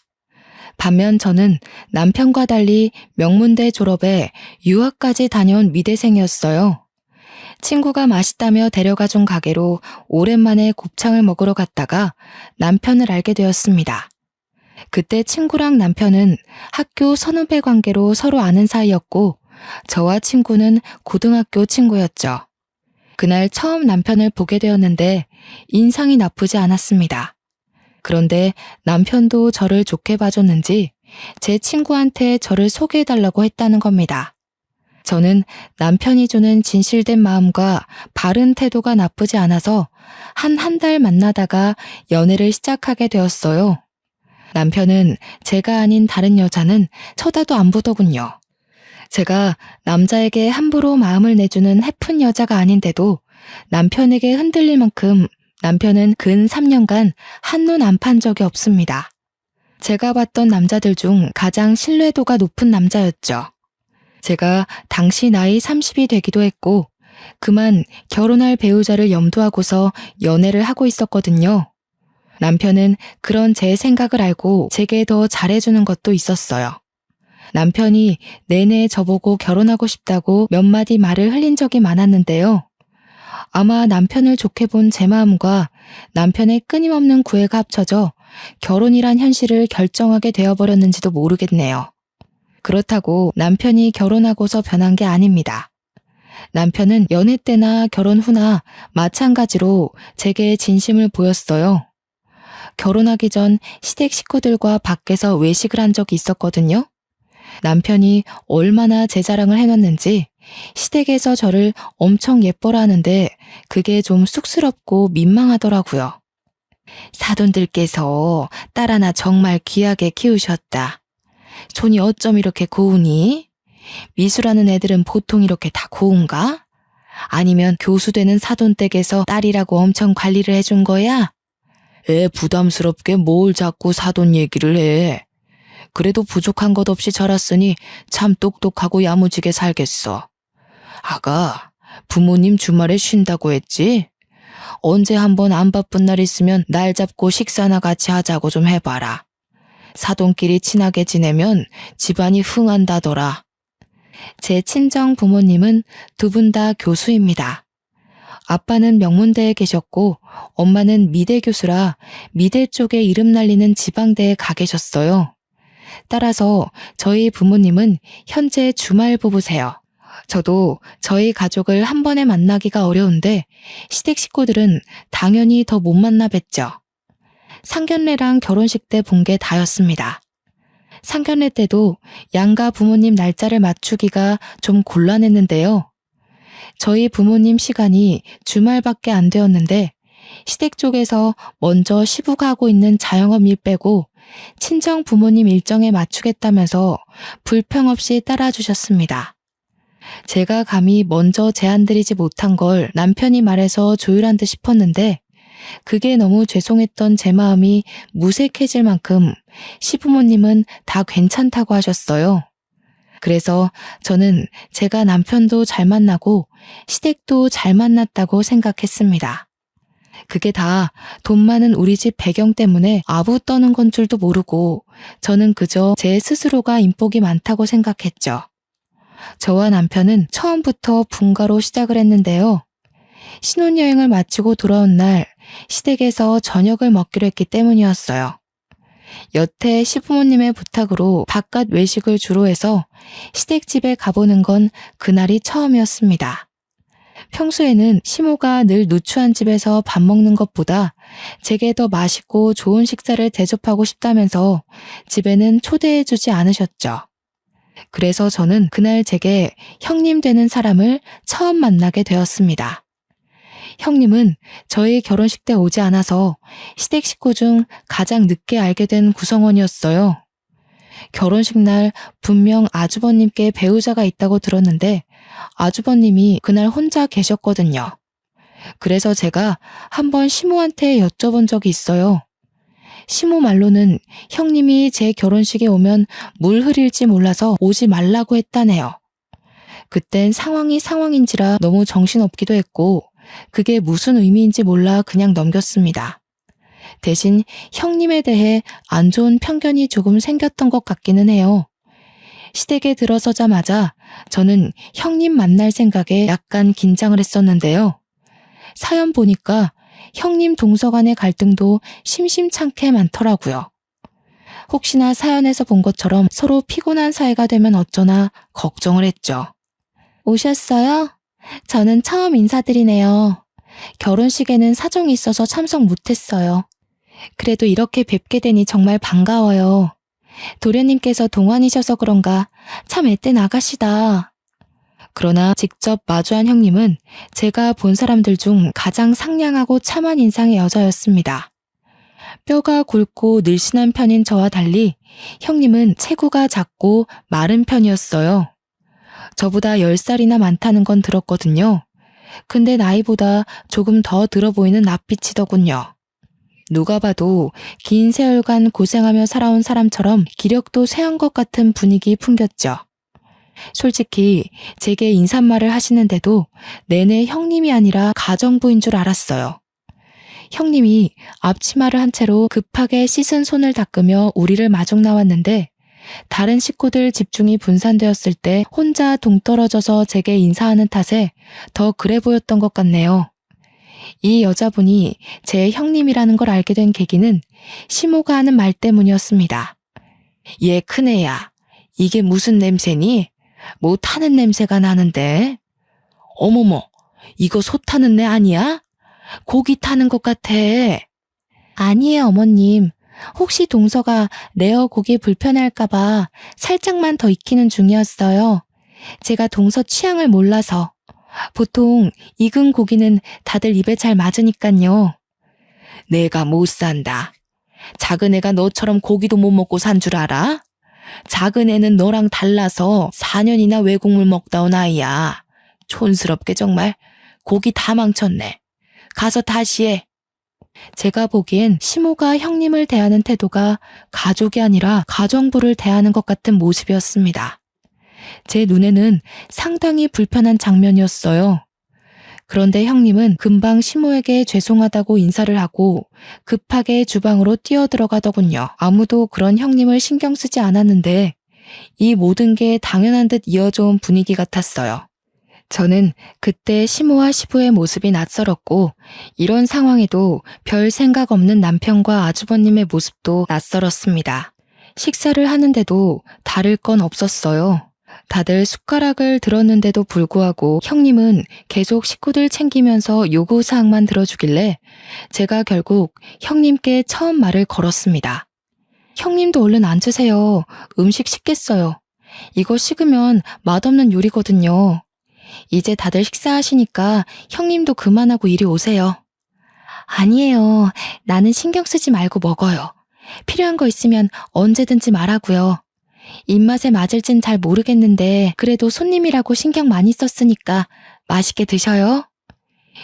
반면 저는 남편과 달리 명문대 졸업에 유학까지 다녀온 미대생이었어요. 친구가 맛있다며 데려가준 가게로 오랜만에 곱창을 먹으러 갔다가 남편을 알게 되었습니다. 그때 친구랑 남편은 학교 선후배 관계로 서로 아는 사이였고 저와 친구는 고등학교 친구였죠. 그날 처음 남편을 보게 되었는데 인상이 나쁘지 않았습니다. 그런데 남편도 저를 좋게 봐줬는지 제 친구한테 저를 소개해달라고 했다는 겁니다. 저는 남편이 주는 진실된 마음과 바른 태도가 나쁘지 않아서 한 달 만나다가 연애를 시작하게 되었어요. 남편은 제가 아닌 다른 여자는 쳐다도 안 보더군요. 제가 남자에게 함부로 마음을 내주는 해픈 여자가 아닌데도 남편에게 흔들릴 만큼 남편은 근 3년간 한눈 안 판 적이 없습니다. 제가 봤던 남자들 중 가장 신뢰도가 높은 남자였죠. 제가 당시 나이 30이 되기도 했고 그만 결혼할 배우자를 염두하고서 연애를 하고 있었거든요. 남편은 그런 제 생각을 알고 제게 더 잘해주는 것도 있었어요. 남편이 내내 저보고 결혼하고 싶다고 몇 마디 말을 흘린 적이 많았는데요. 아마 남편을 좋게 본 제 마음과 남편의 끊임없는 구애가 합쳐져 결혼이란 현실을 결정하게 되어버렸는지도 모르겠네요. 그렇다고 남편이 결혼하고서 변한 게 아닙니다. 남편은 연애 때나 결혼 후나 마찬가지로 제게 진심을 보였어요. 결혼하기 전 시댁 식구들과 밖에서 외식을 한 적이 있었거든요. 남편이 얼마나 제 자랑을 해놨는지 시댁에서 저를 엄청 예뻐라 하는데 그게 좀 쑥스럽고 민망하더라고요. 사돈들께서 딸 하나 정말 귀하게 키우셨다. 손이 어쩜 이렇게 고우니? 미술하는 애들은 보통 이렇게 다 고운가? 아니면 교수 되는 사돈 댁에서 딸이라고 엄청 관리를 해준 거야? 애 부담스럽게 뭘 자꾸 사돈 얘기를 해. 그래도 부족한 것 없이 자랐으니 참 똑똑하고 야무지게 살겠어. 아가, 부모님 주말에 쉰다고 했지? 언제 한번 안 바쁜 날 있으면 날 잡고 식사나 같이 하자고 좀 해봐라. 사돈끼리 친하게 지내면 집안이 흥한다더라. 제 친정 부모님은 두 분 다 교수입니다. 아빠는 명문대에 계셨고 엄마는 미대 교수라 미대 쪽에 이름 날리는 지방대에 가 계셨어요. 따라서 저희 부모님은 현재 주말 부부세요. 저도 저희 가족을 한 번에 만나기가 어려운데 시댁 식구들은 당연히 더 못 만나 뵀죠. 상견례랑 결혼식 때 본 게 다였습니다. 상견례 때도 양가 부모님 날짜를 맞추기가 좀 곤란했는데요. 저희 부모님 시간이 주말밖에 안 되었는데 시댁 쪽에서 먼저 시부가 하고 있는 자영업 일 빼고 친정 부모님 일정에 맞추겠다면서 불평 없이 따라주셨습니다. 제가 감히 먼저 제안드리지 못한 걸 남편이 말해서 조율한 듯 싶었는데 그게 너무 죄송했던 제 마음이 무색해질 만큼 시부모님은 다 괜찮다고 하셨어요. 그래서 저는 제가 남편도 잘 만나고 시댁도 잘 만났다고 생각했습니다. 그게 다 돈 많은 우리 집 배경 때문에 아부 떠는 건 줄도 모르고 저는 그저 제 스스로가 인복이 많다고 생각했죠. 저와 남편은 처음부터 분가로 시작을 했는데요. 신혼여행을 마치고 돌아온 날 시댁에서 저녁을 먹기로 했기 때문이었어요. 여태 시부모님의 부탁으로 바깥 외식을 주로 해서 시댁집에 가보는 건 그날이 처음이었습니다. 평소에는 시모가 늘 누추한 집에서 밥 먹는 것보다 제게 더 맛있고 좋은 식사를 대접하고 싶다면서 집에는 초대해주지 않으셨죠. 그래서 저는 그날 제게 형님 되는 사람을 처음 만나게 되었습니다. 형님은 저희 결혼식 때 오지 않아서 시댁 식구 중 가장 늦게 알게 된 구성원이었어요. 결혼식 날 분명 아주버님께 배우자가 있다고 들었는데 아주버님이 그날 혼자 계셨거든요. 그래서 제가 한번 시모한테 여쭤본 적이 있어요. 시모 말로는 형님이 제 결혼식에 오면 물 흐릴지 몰라서 오지 말라고 했다네요. 그땐 상황이 상황인지라 너무 정신없기도 했고 그게 무슨 의미인지 몰라 그냥 넘겼습니다. 대신 형님에 대해 안 좋은 편견이 조금 생겼던 것 같기는 해요. 시댁에 들어서자마자 저는 형님 만날 생각에 약간 긴장을 했었는데요. 사연 보니까 형님 동서 간의 갈등도 심심찮게 많더라고요. 혹시나 사연에서 본 것처럼 서로 피곤한 사이가 되면 어쩌나 걱정을 했죠. 오셨어요? 저는 처음 인사드리네요. 결혼식에는 사정이 있어서 참석 못했어요. 그래도 이렇게 뵙게 되니 정말 반가워요. 도련님께서 동안이셔서 그런가 참 앳된 아가씨다. 그러나 직접 마주한 형님은 제가 본 사람들 중 가장 상냥하고 참한 인상의 여자였습니다. 뼈가 굵고 늘씬한 편인 저와 달리 형님은 체구가 작고 마른 편이었어요. 저보다 10살이나 많다는 건 들었거든요. 근데 나이보다 조금 더 들어 보이는 낯빛이더군요. 누가 봐도 긴 세월간 고생하며 살아온 사람처럼 기력도 쇠한 것 같은 분위기 풍겼죠. 솔직히 제게 인사말을 하시는데도 내내 형님이 아니라 가정부인 줄 알았어요. 형님이 앞치마를 한 채로 급하게 씻은 손을 닦으며 우리를 마중 나왔는데 다른 식구들 집중이 분산되었을 때 혼자 동떨어져서 제게 인사하는 탓에 더 그래 보였던 것 같네요. 이 여자분이 제 형님이라는 걸 알게 된 계기는 시모가 하는 말 때문이었습니다. 얘 큰애야, 이게 무슨 냄새니? 뭐 타는 냄새가 나는데? 어머머, 이거 소 타는 애 아니야? 고기 타는 것 같아. 아니에요, 어머님. 혹시 동서가 레어 고기 불편해할까봐 살짝만 더 익히는 중이었어요. 제가 동서 취향을 몰라서. 보통 익은 고기는 다들 입에 잘 맞으니깐요. 내가 못 산다. 작은 애가 너처럼 고기도 못 먹고 산 줄 알아? 작은 애는 너랑 달라서 4년이나 외국물 먹다 온 아이야. 촌스럽게 정말. 고기 다 망쳤네. 가서 다시 해. 제가 보기엔 시모가 형님을 대하는 태도가 가족이 아니라 가정부를 대하는 것 같은 모습이었습니다. 제 눈에는 상당히 불편한 장면이었어요. 그런데 형님은 금방 시모에게 죄송하다고 인사를 하고 급하게 주방으로 뛰어들어가더군요. 아무도 그런 형님을 신경 쓰지 않았는데 이 모든 게 당연한 듯 이어져 온 분위기 같았어요. 저는 그때 시모와 시부의 모습이 낯설었고 이런 상황에도 별 생각 없는 남편과 아주버님의 모습도 낯설었습니다. 식사를 하는데도 다를 건 없었어요. 다들 숟가락을 들었는데도 불구하고 형님은 계속 식구들 챙기면서 요구사항만 들어주길래 제가 결국 형님께 처음 말을 걸었습니다. 형님도 얼른 앉으세요. 음식 식겠어요. 이거 식으면 맛없는 요리거든요. 이제 다들 식사하시니까 형님도 그만하고 이리 오세요. 아니에요. 나는 신경 쓰지 말고 먹어요. 필요한 거 있으면 언제든지 말하고요. 입맛에 맞을진 잘 모르겠는데 그래도 손님이라고 신경 많이 썼으니까 맛있게 드셔요.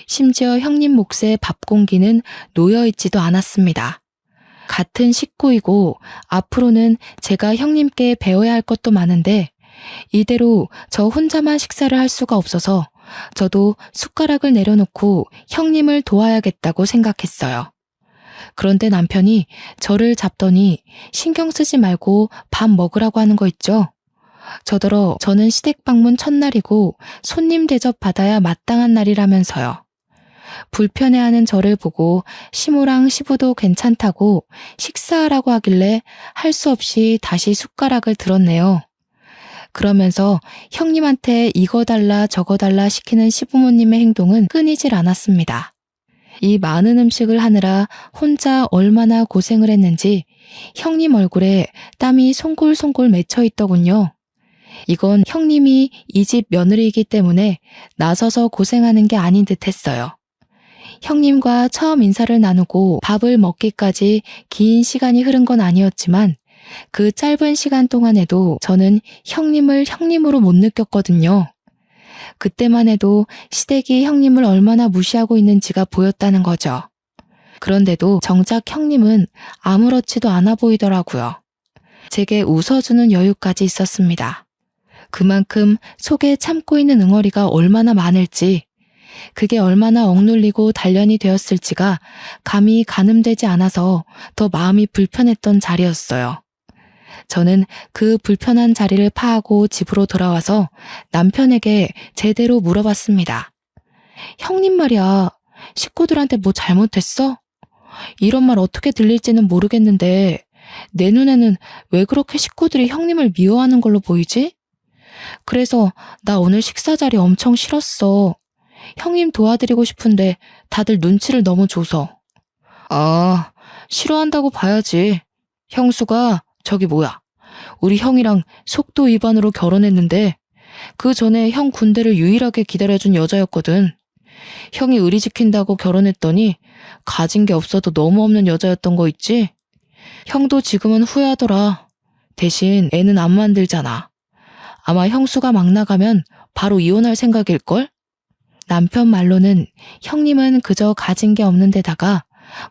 심지어 형님 몫의 밥 공기는 놓여있지도 않았습니다. 같은 식구이고 앞으로는 제가 형님께 배워야 할 것도 많은데 이대로 저 혼자만 식사를 할 수가 없어서 저도 숟가락을 내려놓고 형님을 도와야겠다고 생각했어요. 그런데 남편이 저를 잡더니 신경 쓰지 말고 밥 먹으라고 하는 거 있죠? 저더러 저는 시댁 방문 첫날이고 손님 대접 받아야 마땅한 날이라면서요. 불편해하는 저를 보고 시모랑 시부도 괜찮다고 식사하라고 하길래 할 수 없이 다시 숟가락을 들었네요. 그러면서 형님한테 이거 달라 저거 달라 시키는 시부모님의 행동은 끊이질 않았습니다. 이 많은 음식을 하느라 혼자 얼마나 고생을 했는지 형님 얼굴에 땀이 송골송골 맺혀 있더군요. 이건 형님이 이 집 며느리이기 때문에 나서서 고생하는 게 아닌 듯 했어요. 형님과 처음 인사를 나누고 밥을 먹기까지 긴 시간이 흐른 건 아니었지만 그 짧은 시간 동안에도 저는 형님을 형님으로 못 느꼈거든요. 그때만 해도 시댁이 형님을 얼마나 무시하고 있는지가 보였다는 거죠. 그런데도 정작 형님은 아무렇지도 않아 보이더라고요. 제게 웃어주는 여유까지 있었습니다. 그만큼 속에 참고 있는 응어리가 얼마나 많을지, 그게 얼마나 억눌리고 단련이 되었을지가 감히 가늠되지 않아서 더 마음이 불편했던 자리였어요. 저는 그 불편한 자리를 파하고 집으로 돌아와서 남편에게 제대로 물어봤습니다. 형님 말이야, 식구들한테 뭐 잘못했어? 이런 말 어떻게 들릴지는 모르겠는데 내 눈에는 왜 그렇게 식구들이 형님을 미워하는 걸로 보이지? 그래서 나 오늘 식사 자리 엄청 싫었어. 형님 도와드리고 싶은데 다들 눈치를 너무 줘서. 아, 싫어한다고 봐야지. 형수가 저기 뭐야. 우리 형이랑 속도 위반으로 결혼했는데 그 전에 형 군대를 유일하게 기다려준 여자였거든. 형이 의리 지킨다고 결혼했더니 가진 게 없어도 너무 없는 여자였던 거 있지? 형도 지금은 후회하더라. 대신 애는 안 만들잖아. 아마 형수가 막 나가면 바로 이혼할 생각일걸? 남편 말로는 형님은 그저 가진 게 없는 데다가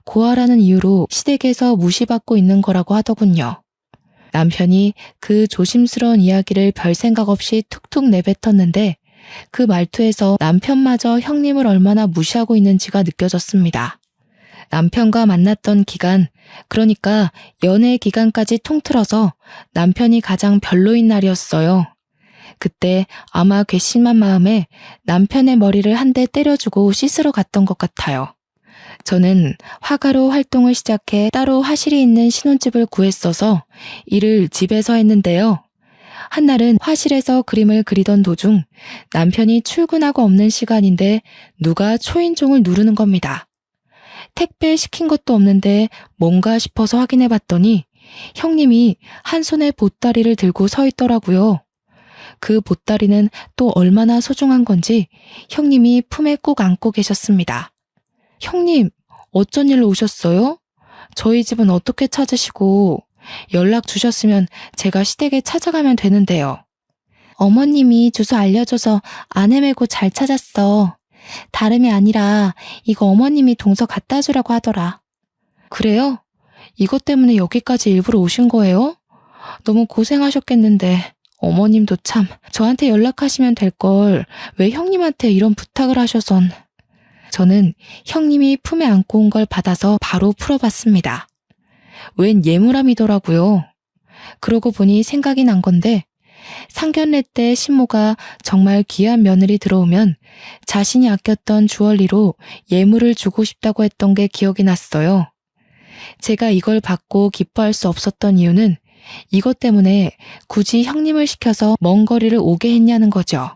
고아라는 이유로 시댁에서 무시받고 있는 거라고 하더군요. 남편이 그 조심스러운 이야기를 별 생각 없이 툭툭 내뱉었는데 그 말투에서 남편마저 형님을 얼마나 무시하고 있는지가 느껴졌습니다. 남편과 만났던 기간, 그러니까 연애 기간까지 통틀어서 남편이 가장 별로인 날이었어요. 그때 아마 괘씸한 마음에 남편의 머리를 한 대 때려주고 씻으러 갔던 것 같아요. 저는 화가로 활동을 시작해 따로 화실이 있는 신혼집을 구했어서 일을 집에서 했는데요. 한날은 화실에서 그림을 그리던 도중 남편이 출근하고 없는 시간인데 누가 초인종을 누르는 겁니다. 택배 시킨 것도 없는데 뭔가 싶어서 확인해 봤더니 형님이 한 손에 보따리를 들고 서 있더라고요. 그 보따리는 또 얼마나 소중한 건지 형님이 품에 꼭 안고 계셨습니다. 형님, 어쩐 일로 오셨어요? 저희 집은 어떻게 찾으시고 연락 주셨으면 제가 시댁에 찾아가면 되는데요. 어머님이 주소 알려줘서 안 헤매고 잘 찾았어. 다름이 아니라 이거 어머님이 동서 갖다 주라고 하더라. 그래요? 이것 때문에 여기까지 일부러 오신 거예요? 너무 고생하셨겠는데 어머님도 참 저한테 연락하시면 될 걸 왜 형님한테 이런 부탁을 하셔선. 저는 형님이 품에 안고 온 걸 받아서 바로 풀어봤습니다. 웬 예물함이더라고요. 그러고 보니 생각이 난 건데 상견례 때 신모가 정말 귀한 며느리 들어오면 자신이 아꼈던 주얼리로 예물을 주고 싶다고 했던 게 기억이 났어요. 제가 이걸 받고 기뻐할 수 없었던 이유는 이것 때문에 굳이 형님을 시켜서 먼 거리를 오게 했냐는 거죠.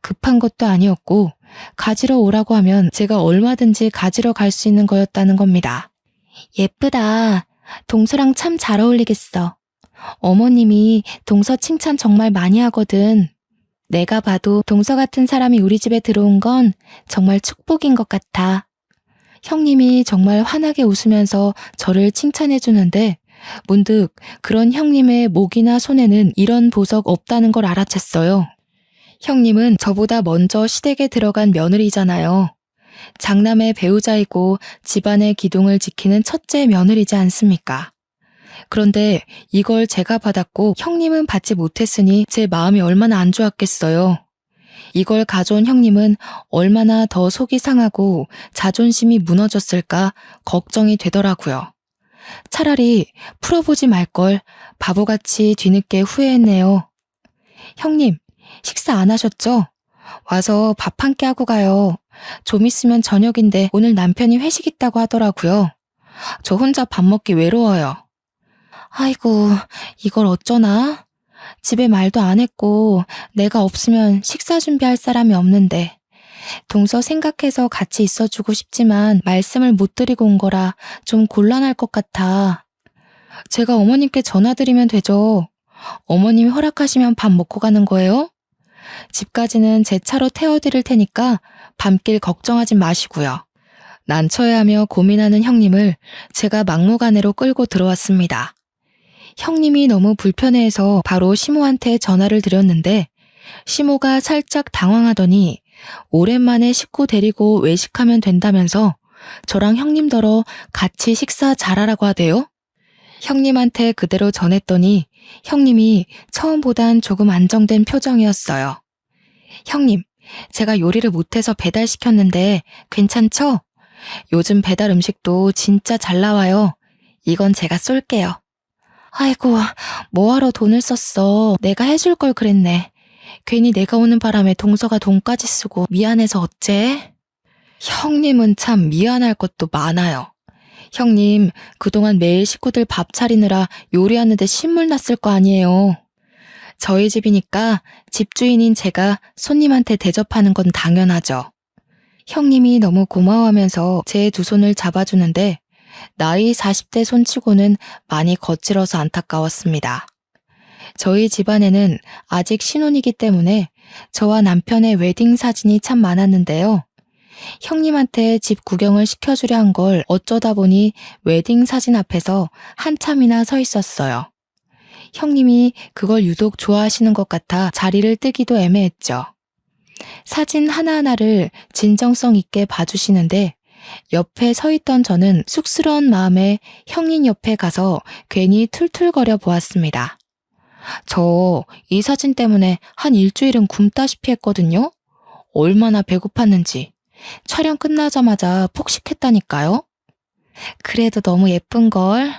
급한 것도 아니었고 가지러 오라고 하면 제가 얼마든지 가지러 갈 수 있는 거였다는 겁니다. 예쁘다. 동서랑 참 잘 어울리겠어. 어머님이 동서 칭찬 정말 많이 하거든. 내가 봐도 동서 같은 사람이 우리 집에 들어온 건 정말 축복인 것 같아. 형님이 정말 환하게 웃으면서 저를 칭찬해 주는데 문득 그런 형님의 목이나 손에는 이런 보석 없다는 걸 알아챘어요. 형님은 저보다 먼저 시댁에 들어간 며느리잖아요. 장남의 배우자이고 집안의 기둥을 지키는 첫째 며느리지 않습니까? 그런데 이걸 제가 받았고 형님은 받지 못했으니 제 마음이 얼마나 안 좋았겠어요. 이걸 가져온 형님은 얼마나 더 속이 상하고 자존심이 무너졌을까 걱정이 되더라고요. 차라리 풀어보지 말걸 바보같이 뒤늦게 후회했네요. 형님, 식사 안 하셨죠? 와서 밥 한 끼 하고 가요. 좀 있으면 저녁인데 오늘 남편이 회식 있다고 하더라고요. 저 혼자 밥 먹기 외로워요. 아이고, 이걸 어쩌나? 집에 말도 안 했고 내가 없으면 식사 준비할 사람이 없는데 동서 생각해서 같이 있어주고 싶지만 말씀을 못 드리고 온 거라 좀 곤란할 것 같아. 제가 어머님께 전화드리면 되죠. 어머님이 허락하시면 밥 먹고 가는 거예요? 집까지는 제 차로 태워드릴 테니까 밤길 걱정하지 마시고요. 난처해하며 고민하는 형님을 제가 막무가내로 끌고 들어왔습니다. 형님이 너무 불편해해서 바로 시모한테 전화를 드렸는데 시모가 살짝 당황하더니 오랜만에 식구 데리고 외식하면 된다면서 저랑 형님더러 같이 식사 잘하라고 하대요. 형님한테 그대로 전했더니 형님이 처음보단 조금 안정된 표정이었어요. 형님, 제가 요리를 못해서 배달시켰는데 괜찮죠? 요즘 배달 음식도 진짜 잘 나와요. 이건 제가 쏠게요. 아이고, 뭐하러 돈을 썼어. 내가 해줄 걸 그랬네. 괜히 내가 오는 바람에 동서가 돈까지 쓰고 미안해서 어째? 형님은 참 미안할 것도 많아요. 형님, 그동안 매일 식구들 밥 차리느라 요리하는데 신물 났을 거 아니에요. 저희 집이니까 집주인인 제가 손님한테 대접하는 건 당연하죠. 형님이 너무 고마워하면서 제 두 손을 잡아주는데 나이 40대 손치고는 많이 거칠어서 안타까웠습니다. 저희 집안에는 아직 신혼이기 때문에 저와 남편의 웨딩 사진이 참 많았는데요. 형님한테 집 구경을 시켜주려 한 걸 어쩌다 보니 웨딩 사진 앞에서 한참이나 서 있었어요. 형님이 그걸 유독 좋아하시는 것 같아 자리를 뜨기도 애매했죠. 사진 하나하나를 진정성 있게 봐주시는데 옆에 서 있던 저는 쑥스러운 마음에 형님 옆에 가서 괜히 툴툴거려 보았습니다. 저 이 사진 때문에 한 일주일은 굶다시피 했거든요. 얼마나 배고팠는지. 촬영 끝나자마자 폭식했다니까요. 그래도 너무 예쁜걸.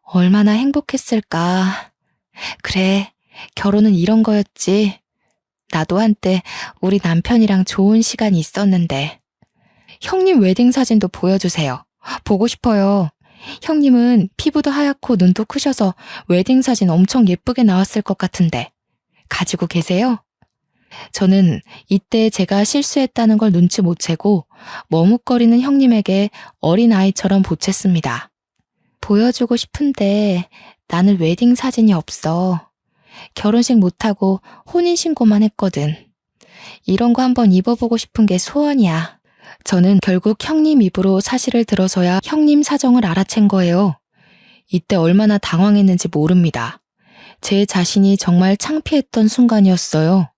얼마나 행복했을까. 그래, 결혼은 이런 거였지. 나도 한때 우리 남편이랑 좋은 시간이 있었는데. 형님 웨딩 사진도 보여주세요. 보고 싶어요. 형님은 피부도 하얗고 눈도 크셔서 웨딩 사진 엄청 예쁘게 나왔을 것 같은데. 가지고 계세요? 저는 이때 제가 실수했다는 걸 눈치 못 채고 머뭇거리는 형님에게 어린아이처럼 보챘습니다. 보여주고 싶은데 나는 웨딩 사진이 없어. 결혼식 못하고 혼인신고만 했거든. 이런 거 한번 입어보고 싶은 게 소원이야. 저는 결국 형님 입으로 사실을 들어서야 형님 사정을 알아챈 거예요. 이때 얼마나 당황했는지 모릅니다. 제 자신이 정말 창피했던 순간이었어요.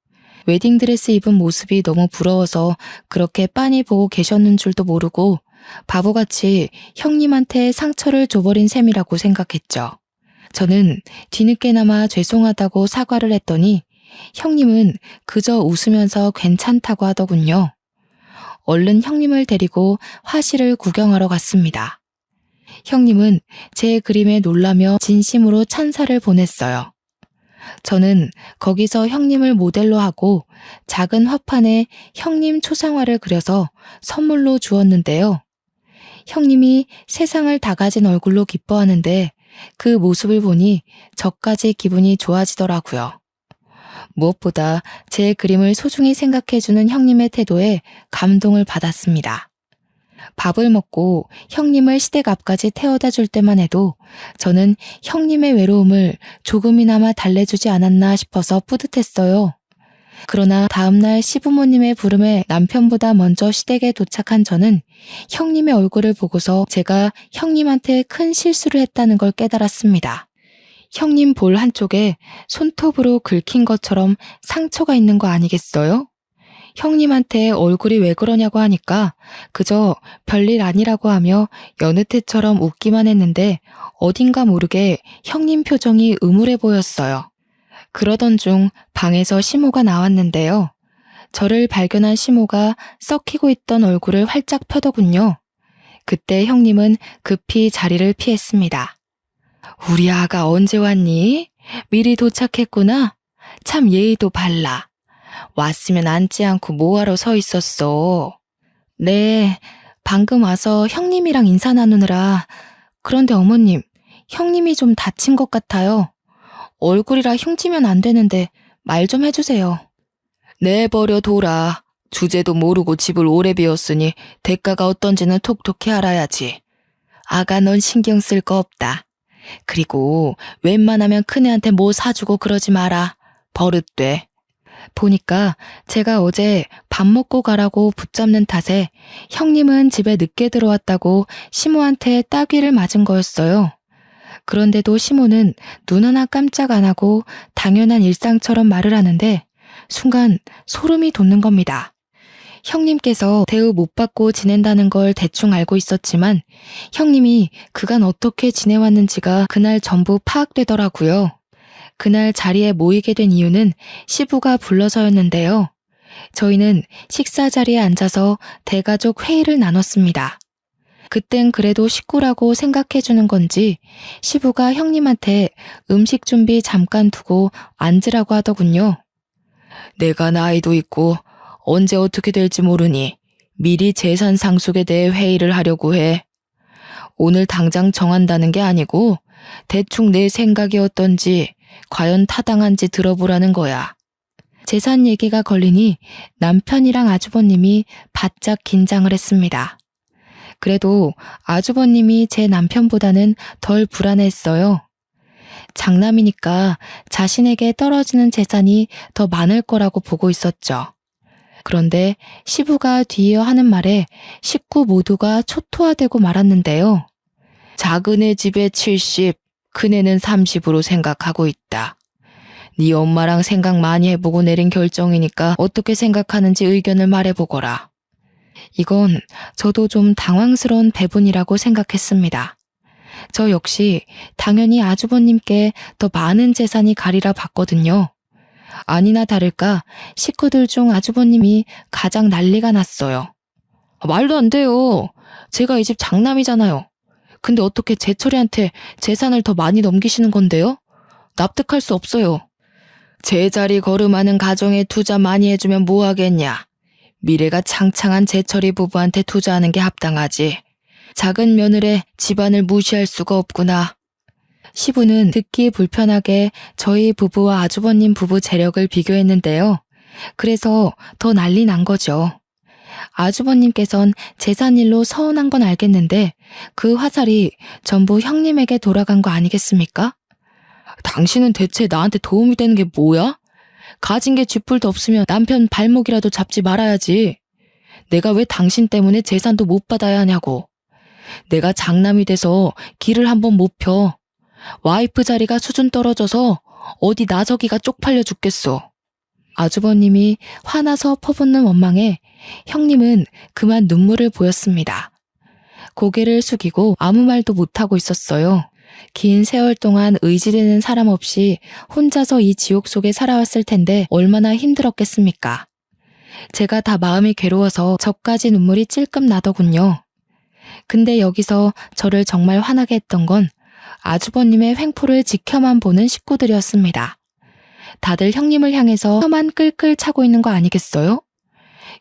웨딩드레스 입은 모습이 너무 부러워서 그렇게 빤히 보고 계셨는 줄도 모르고 바보같이 형님한테 상처를 줘버린 셈이라고 생각했죠. 저는 뒤늦게나마 죄송하다고 사과를 했더니 형님은 그저 웃으면서 괜찮다고 하더군요. 얼른 형님을 데리고 화실을 구경하러 갔습니다. 형님은 제 그림에 놀라며 진심으로 찬사를 보냈어요. 저는 거기서 형님을 모델로 하고 작은 화판에 형님 초상화를 그려서 선물로 주었는데요. 형님이 세상을 다 가진 얼굴로 기뻐하는데 그 모습을 보니 저까지 기분이 좋아지더라고요. 무엇보다 제 그림을 소중히 생각해주는 형님의 태도에 감동을 받았습니다. 밥을 먹고 형님을 시댁 앞까지 태워다 줄 때만 해도 저는 형님의 외로움을 조금이나마 달래주지 않았나 싶어서 뿌듯했어요. 그러나 다음날 시부모님의 부름에 남편보다 먼저 시댁에 도착한 저는 형님의 얼굴을 보고서 제가 형님한테 큰 실수를 했다는 걸 깨달았습니다. 형님 볼 한쪽에 손톱으로 긁힌 것처럼 상처가 있는 거 아니겠어요? 형님한테 얼굴이 왜 그러냐고 하니까 그저 별일 아니라고 하며 여느 때처럼 웃기만 했는데 어딘가 모르게 형님 표정이 음울해 보였어요. 그러던 중 방에서 시모가 나왔는데요. 저를 발견한 시모가 썩히고 있던 얼굴을 활짝 펴더군요. 그때 형님은 급히 자리를 피했습니다. 우리 아가 언제 왔니? 미리 도착했구나. 참 예의도 발라. 왔으면 앉지 않고 뭐하러 서 있었어. 네, 방금 와서 형님이랑 인사 나누느라. 그런데 어머님, 형님이 좀 다친 것 같아요. 얼굴이라 흉지면 안 되는데 말 좀 해주세요. 내버려 둬라. 주제도 모르고 집을 오래 비웠으니 대가가 어떤지는 톡톡히 알아야지. 아가 넌 신경 쓸 거 없다. 그리고 웬만하면 큰애한테 뭐 사주고 그러지 마라. 버릇돼. 보니까 제가 어제 밥 먹고 가라고 붙잡는 탓에 형님은 집에 늦게 들어왔다고 시모한테 따귀를 맞은 거였어요. 그런데도 시모는 눈 하나 깜짝 안 하고 당연한 일상처럼 말을 하는데 순간 소름이 돋는 겁니다. 형님께서 대우 못 받고 지낸다는 걸 대충 알고 있었지만 형님이 그간 어떻게 지내왔는지가 그날 전부 파악되더라고요. 그날 자리에 모이게 된 이유는 시부가 불러서였는데요. 저희는 식사 자리에 앉아서 대가족 회의를 나눴습니다. 그땐 그래도 식구라고 생각해주는 건지 시부가 형님한테 음식 준비 잠깐 두고 앉으라고 하더군요. 내가 나이도 있고 언제 어떻게 될지 모르니 미리 재산 상속에 대해 회의를 하려고 해. 오늘 당장 정한다는 게 아니고 대충 내 생각이 어떤지 과연 타당한지 들어보라는 거야. 재산 얘기가 걸리니 남편이랑 아주버님이 바짝 긴장을 했습니다. 그래도 아주버님이 제 남편보다는 덜 불안했어요. 장남이니까 자신에게 떨어지는 재산이 더 많을 거라고 보고 있었죠. 그런데 시부가 뒤이어 하는 말에 식구 모두가 초토화되고 말았는데요. 작은애 집에 70, 큰애는 30으로 생각하고 있다. 네 엄마랑 생각 많이 해보고 내린 결정이니까 어떻게 생각하는지 의견을 말해보거라. 이건 저도 좀 당황스러운 배분이라고 생각했습니다. 저 역시 당연히 아주버님께 더 많은 재산이 가리라 봤거든요. 아니나 다를까 식구들 중 아주버님이 가장 난리가 났어요. 말도 안 돼요. 제가 이 집 장남이잖아요. 근데 어떻게 제철이한테 재산을 더 많이 넘기시는 건데요? 납득할 수 없어요. 제자리 걸음하는 가정에 투자 많이 해주면 뭐 하겠냐. 미래가 창창한 제철이 부부한테 투자하는 게 합당하지. 작은 며느리의 집안을 무시할 수가 없구나. 시부는 듣기 불편하게 저희 부부와 아주버님 부부 재력을 비교했는데요. 그래서 더 난리 난 거죠. 아주버님께선 재산일로 서운한 건 알겠는데 그 화살이 전부 형님에게 돌아간 거 아니겠습니까? 당신은 대체 나한테 도움이 되는 게 뭐야? 가진 게 쥐뿔도 없으면 남편 발목이라도 잡지 말아야지. 내가 왜 당신 때문에 재산도 못 받아야 하냐고. 내가 장남이 돼서 길을 한번 못 펴. 와이프 자리가 수준 떨어져서 어디 나서기가 쪽팔려 죽겠어. 아주버님이 화나서 퍼붓는 원망에 형님은 그만 눈물을 보였습니다. 고개를 숙이고 아무 말도 못하고 있었어요. 긴 세월 동안 의지되는 사람 없이 혼자서 이 지옥 속에 살아왔을 텐데 얼마나 힘들었겠습니까? 제가 다 마음이 괴로워서 저까지 눈물이 찔끔 나더군요. 근데 여기서 저를 정말 화나게 했던 건 아주버님의 횡포를 지켜만 보는 식구들이었습니다. 다들 형님을 향해서 혀만 끌끌 차고 있는 거 아니겠어요?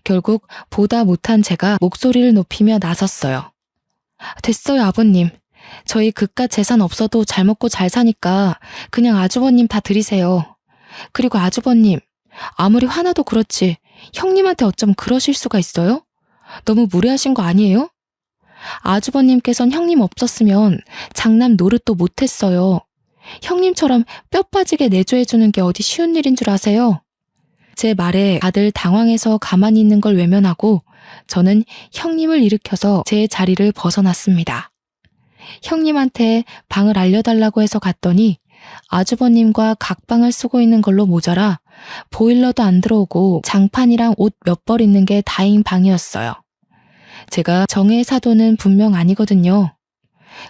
결국 보다 못한 제가 목소리를 높이며 나섰어요. 됐어요, 아버님. 저희 그깟 재산 없어도 잘 먹고 잘 사니까 그냥 아주버님 다 드리세요. 그리고 아주버님, 아무리 화나도 그렇지 형님한테 어쩜 그러실 수가 있어요? 너무 무례하신 거 아니에요? 아주버님께선 형님 없었으면 장남 노릇도 못했어요. 형님처럼 뼈 빠지게 내조해주는 게 어디 쉬운 일인 줄 아세요? 제 말에 다들 당황해서 가만히 있는 걸 외면하고 저는 형님을 일으켜서 제 자리를 벗어났습니다. 형님한테 방을 알려달라고 해서 갔더니 아주버님과 각방을 쓰고 있는 걸로 모자라 보일러도 안 들어오고 장판이랑 옷 몇 벌 있는 게 다인 방이었어요. 제가 정의 사도는 분명 아니거든요.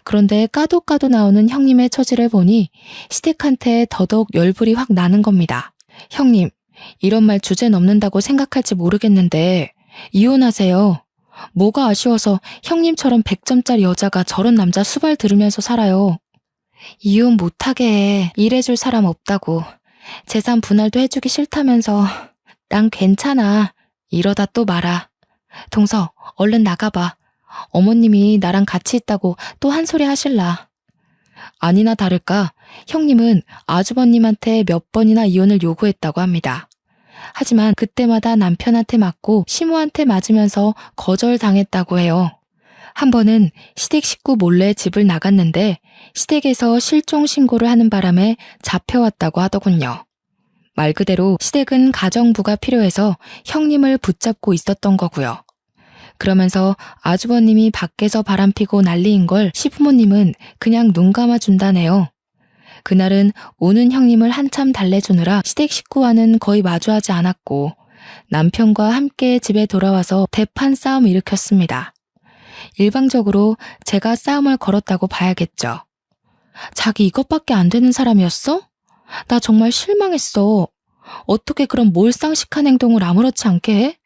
그런데 까도 나오는 형님의 처지를 보니 시댁한테 더더욱 열불이 확 나는 겁니다. 형님, 이런 말 주제 넘는다고 생각할지 모르겠는데 이혼하세요. 뭐가 아쉬워서 형님처럼 100점짜리 여자가 저런 남자 수발 들으면서 살아요. 이혼 못하게 해. 일해줄 사람 없다고. 재산 분할도 해주기 싫다면서. 난 괜찮아. 이러다 또 말아. 동서, 얼른 나가봐. 어머님이 나랑 같이 있다고 또 한 소리 하실라. 아니나 다를까 형님은 아주버님한테 몇 번이나 이혼을 요구했다고 합니다. 하지만 그때마다 남편한테 맞고 시모한테 맞으면서 거절당했다고 해요. 한 번은 시댁 식구 몰래 집을 나갔는데 시댁에서 실종 신고를 하는 바람에 잡혀왔다고 하더군요. 말 그대로 시댁은 가정부가 필요해서 형님을 붙잡고 있었던 거고요. 그러면서 아주버님이 밖에서 바람피고 난리인 걸 시부모님은 그냥 눈 감아준다네요. 그날은 오는 형님을 한참 달래주느라 시댁 식구와는 거의 마주하지 않았고 남편과 함께 집에 돌아와서 대판 싸움을 일으켰습니다. 일방적으로 제가 싸움을 걸었다고 봐야겠죠. 자기 이것밖에 안 되는 사람이었어? 나 정말 실망했어. 어떻게 그런 몰상식한 행동을 아무렇지 않게 해?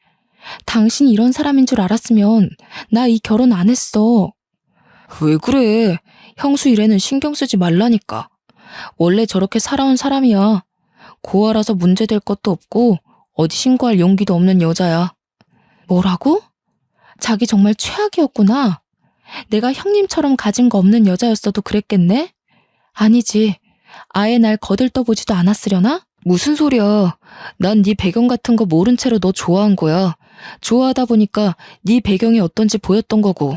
당신이 이런 사람인 줄 알았으면 나 이 결혼 안 했어. 왜 그래? 형수 일에는 신경 쓰지 말라니까. 원래 저렇게 살아온 사람이야. 고아라서 문제될 것도 없고 어디 신고할 용기도 없는 여자야. 뭐라고? 자기 정말 최악이었구나. 내가 형님처럼 가진 거 없는 여자였어도 그랬겠네? 아니지. 아예 날 거들떠보지도 않았으려나? 무슨 소리야. 난 네 배경 같은 거 모른 채로 너 좋아한 거야. 좋아하다 보니까 네 배경이 어떤지 보였던 거고.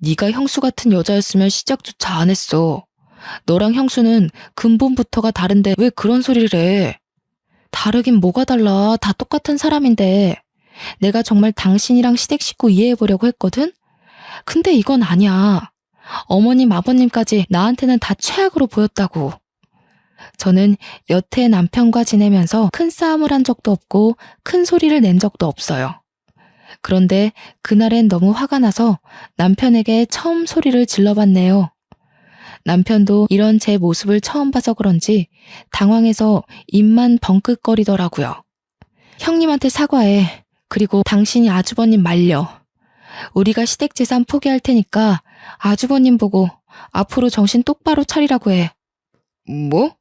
네가 형수 같은 여자였으면 시작조차 안 했어. 너랑 형수는 근본부터가 다른데 왜 그런 소리를 해? 다르긴 뭐가 달라. 다 똑같은 사람인데. 내가 정말 당신이랑 시댁 식구 이해해보려고 했거든? 근데 이건 아니야. 어머님, 아버님까지 나한테는 다 최악으로 보였다고. 저는 여태 남편과 지내면서 큰 싸움을 한 적도 없고 큰 소리를 낸 적도 없어요. 그런데 그날엔 너무 화가 나서 남편에게 처음 소리를 질러봤네요. 남편도 이런 제 모습을 처음 봐서 그런지 당황해서 입만 벙긋거리더라고요. 형님한테 사과해. 그리고 당신이 아주버님 말려. 우리가 시댁 재산 포기할 테니까 아주버님 보고 앞으로 정신 똑바로 차리라고 해. 뭐?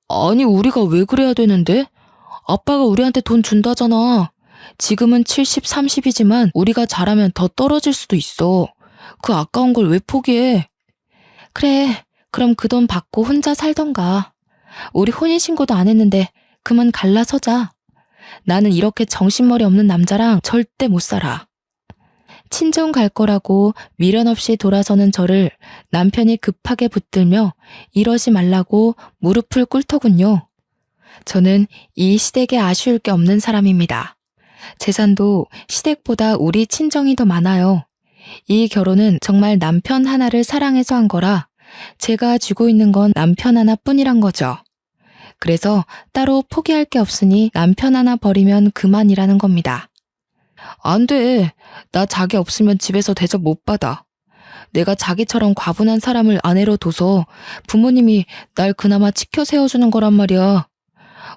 아니, 우리가 왜 그래야 되는데? 아빠가 우리한테 돈 준다잖아. 지금은 70, 30이지만 우리가 잘하면 더 떨어질 수도 있어. 그 아까운 걸 왜 포기해? 그래, 그럼 그 돈 받고 혼자 살던가. 우리 혼인신고도 안 했는데 그만 갈라서자. 나는 이렇게 정신머리 없는 남자랑 절대 못 살아. 친정 갈 거라고 미련 없이 돌아서는 저를 남편이 급하게 붙들며 이러지 말라고 무릎을 꿇더군요. 저는 이 시댁에 아쉬울 게 없는 사람입니다. 재산도 시댁보다 우리 친정이 더 많아요. 이 결혼은 정말 남편 하나를 사랑해서 한 거라 제가 쥐고 있는 건 남편 하나뿐이란 거죠. 그래서 따로 포기할 게 없으니 남편 하나 버리면 그만이라는 겁니다. 안 돼. 나 자기 없으면 집에서 대접 못 받아. 내가 자기처럼 과분한 사람을 아내로 둬서 부모님이 날 그나마 지켜 세워주는 거란 말이야.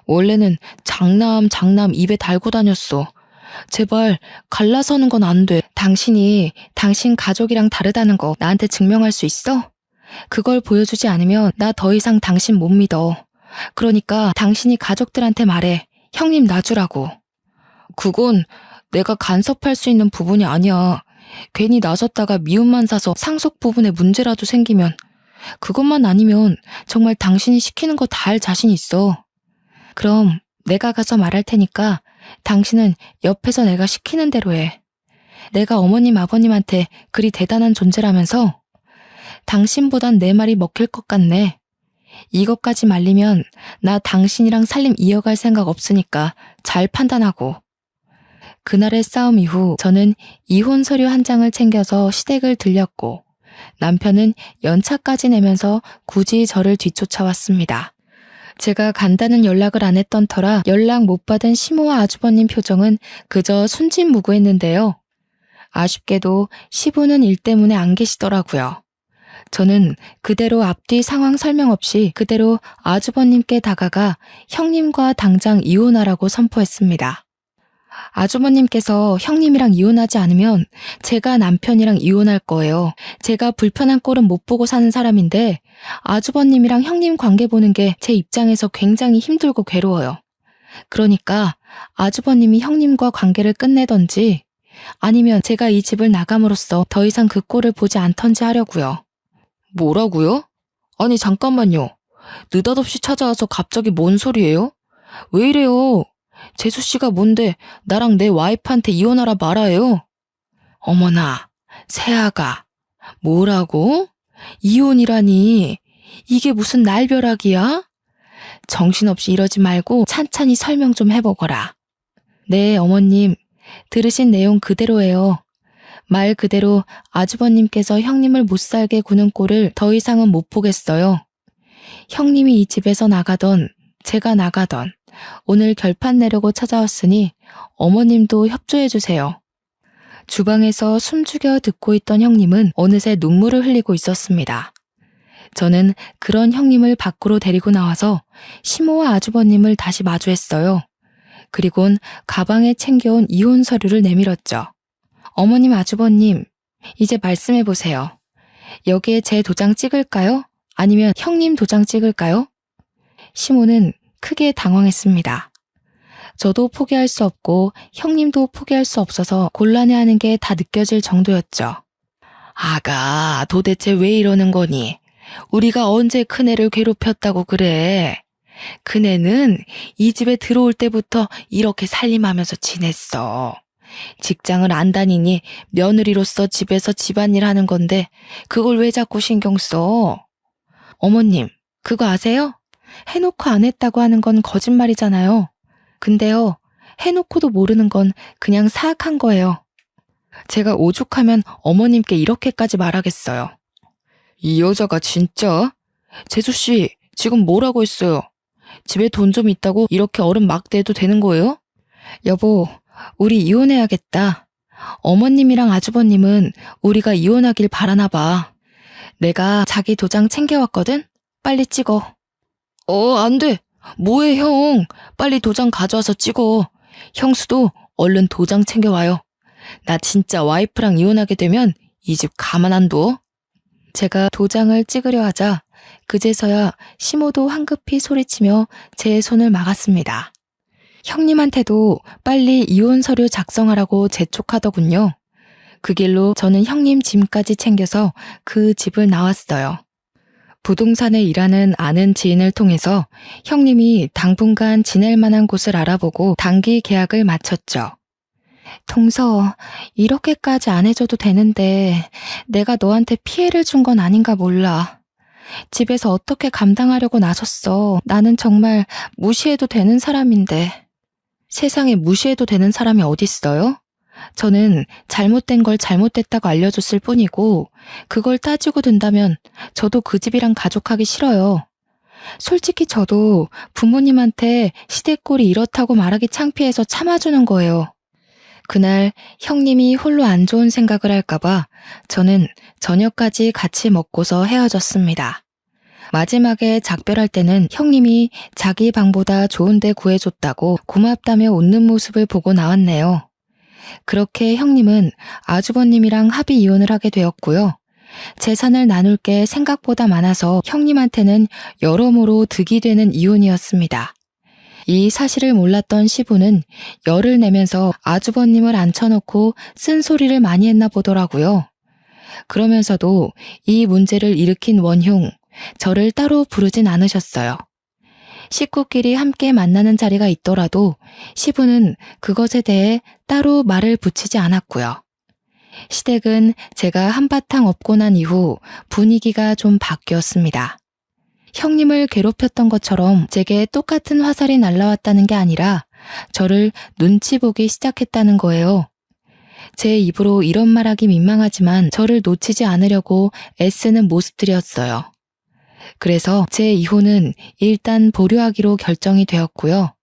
원래는 장남 입에 달고 다녔어. 제발 갈라서는 건 안 돼. 당신이 당신 가족이랑 다르다는 거 나한테 증명할 수 있어? 그걸 보여주지 않으면 나 더 이상 당신 못 믿어. 그러니까 당신이 가족들한테 말해. 형님 놔주라고. 그건 내가 간섭할 수 있는 부분이 아니야. 괜히 나섰다가 미움만 사서 상속 부분에 문제라도 생기면 그것만 아니면 정말 당신이 시키는 거 다 할 자신 있어. 그럼 내가 가서 말할 테니까 당신은 옆에서 내가 시키는 대로 해. 내가 어머님 아버님한테 그리 대단한 존재라면서 당신보단 내 말이 먹힐 것 같네. 이것까지 말리면 나 당신이랑 살림 이어갈 생각 없으니까 잘 판단하고. 그날의 싸움 이후 저는 이혼 서류 한 장을 챙겨서 시댁을 들렸고 남편은 연차까지 내면서 굳이 저를 뒤쫓아왔습니다. 제가 간다는 연락을 안 했던 터라 연락 못 받은 시모와 아주버님 표정은 그저 순진무구했는데요. 아쉽게도 시부는 일 때문에 안 계시더라고요. 저는 그대로 앞뒤 상황 설명 없이 그대로 아주버님께 다가가 형님과 당장 이혼하라고 선포했습니다. 아주버님께서 형님이랑 이혼하지 않으면 제가 남편이랑 이혼할 거예요. 제가 불편한 꼴은 못 보고 사는 사람인데 아주버님이랑 형님 관계 보는 게 제 입장에서 굉장히 힘들고 괴로워요. 그러니까 아주버님이 형님과 관계를 끝내던지 아니면 제가 이 집을 나감으로써 더 이상 그 꼴을 보지 않던지 하려고요. 뭐라고요? 아니 잠깐만요. 느닷없이 찾아와서 갑자기 뭔 소리예요? 왜 이래요? 재수씨가 뭔데 나랑 내 와이프한테 이혼하라 말아요? 어머나, 새아가. 뭐라고? 이혼이라니. 이게 무슨 날벼락이야? 정신없이 이러지 말고 찬찬히 설명 좀 해보거라. 네, 어머님. 들으신 내용 그대로예요. 말 그대로 아주버님께서 형님을 못 살게 구는 꼴을 더 이상은 못 보겠어요. 형님이 이 집에서 나가던 제가 나가던 오늘 결판 내려고 찾아왔으니 어머님도 협조해주세요. 주방에서 숨죽여 듣고 있던 형님은 어느새 눈물을 흘리고 있었습니다. 저는 그런 형님을 밖으로 데리고 나와서 시모와 아주버님을 다시 마주했어요. 그리곤 가방에 챙겨온 이혼 서류를 내밀었죠. 어머님, 아주버님, 이제 말씀해보세요. 여기에 제 도장 찍을까요? 아니면 형님 도장 찍을까요? 시모는 크게 당황했습니다. 저도 포기할 수 없고 형님도 포기할 수 없어서 곤란해하는 게 다 느껴질 정도였죠. 아가, 도대체 왜 이러는 거니? 우리가 언제 큰애를 괴롭혔다고 그래? 큰애는 이 집에 들어올 때부터 이렇게 살림하면서 지냈어. 직장을 안 다니니 며느리로서 집에서 집안일 하는 건데 그걸 왜 자꾸 신경 써? 어머님, 그거 아세요? 해놓고 안 했다고 하는 건 거짓말이잖아요. 근데요, 해놓고도 모르는 건 그냥 사악한 거예요. 제가 오죽하면 어머님께 이렇게까지 말하겠어요. 이 여자가 진짜? 재수씨, 지금 뭐라고 했어요? 집에 돈 좀 있다고 이렇게 어른 막대해도 되는 거예요? 여보, 우리 이혼해야겠다. 어머님이랑 아주버님은 우리가 이혼하길 바라나 봐. 내가 자기 도장 챙겨왔거든? 빨리 찍어. 안 돼. 뭐해, 형. 빨리 도장 가져와서 찍어. 형수도 얼른 도장 챙겨와요. 나 진짜 와이프랑 이혼하게 되면 이 집 가만 안 둬. 제가 도장을 찍으려 하자 그제서야 시모도 황급히 소리치며 제 손을 막았습니다. 형님한테도 빨리 이혼 서류 작성하라고 재촉하더군요. 그 길로 저는 형님 짐까지 챙겨서 그 집을 나왔어요. 부동산에 일하는 아는 지인을 통해서 형님이 당분간 지낼 만한 곳을 알아보고 단기 계약을 마쳤죠. 동서, 이렇게까지 안 해줘도 되는데 내가 너한테 피해를 준 건 아닌가 몰라. 집에서 어떻게 감당하려고 나섰어. 나는 정말 무시해도 되는 사람인데. 세상에 무시해도 되는 사람이 어딨어요? 저는 잘못된 걸 잘못됐다고 알려줬을 뿐이고 그걸 따지고 든다면 저도 그 집이랑 가족하기 싫어요. 솔직히 저도 부모님한테 시댁꼴이 이렇다고 말하기 창피해서 참아주는 거예요. 그날 형님이 홀로 안 좋은 생각을 할까봐 저는 저녁까지 같이 먹고서 헤어졌습니다. 마지막에 작별할 때는 형님이 자기 방보다 좋은 데 구해줬다고 고맙다며 웃는 모습을 보고 나왔네요. 그렇게 형님은 아주버님이랑 합의 이혼을 하게 되었고요. 재산을 나눌 게 생각보다 많아서 형님한테는 여러모로 득이 되는 이혼이었습니다. 이 사실을 몰랐던 시부는 열을 내면서 아주버님을 앉혀놓고 쓴소리를 많이 했나 보더라고요. 그러면서도 이 문제를 일으킨 원흉, 저를 따로 부르진 않으셨어요. 식구끼리 함께 만나는 자리가 있더라도 시부는 그것에 대해 따로 말을 붙이지 않았고요. 시댁은 제가 한바탕 업고 난 이후 분위기가 좀 바뀌었습니다. 형님을 괴롭혔던 것처럼 제게 똑같은 화살이 날라왔다는 게 아니라 저를 눈치 보기 시작했다는 거예요. 제 입으로 이런 말하기 민망하지만 저를 놓치지 않으려고 애쓰는 모습들이었어요. 그래서 제 이혼은 일단 보류하기로 결정이 되었고요.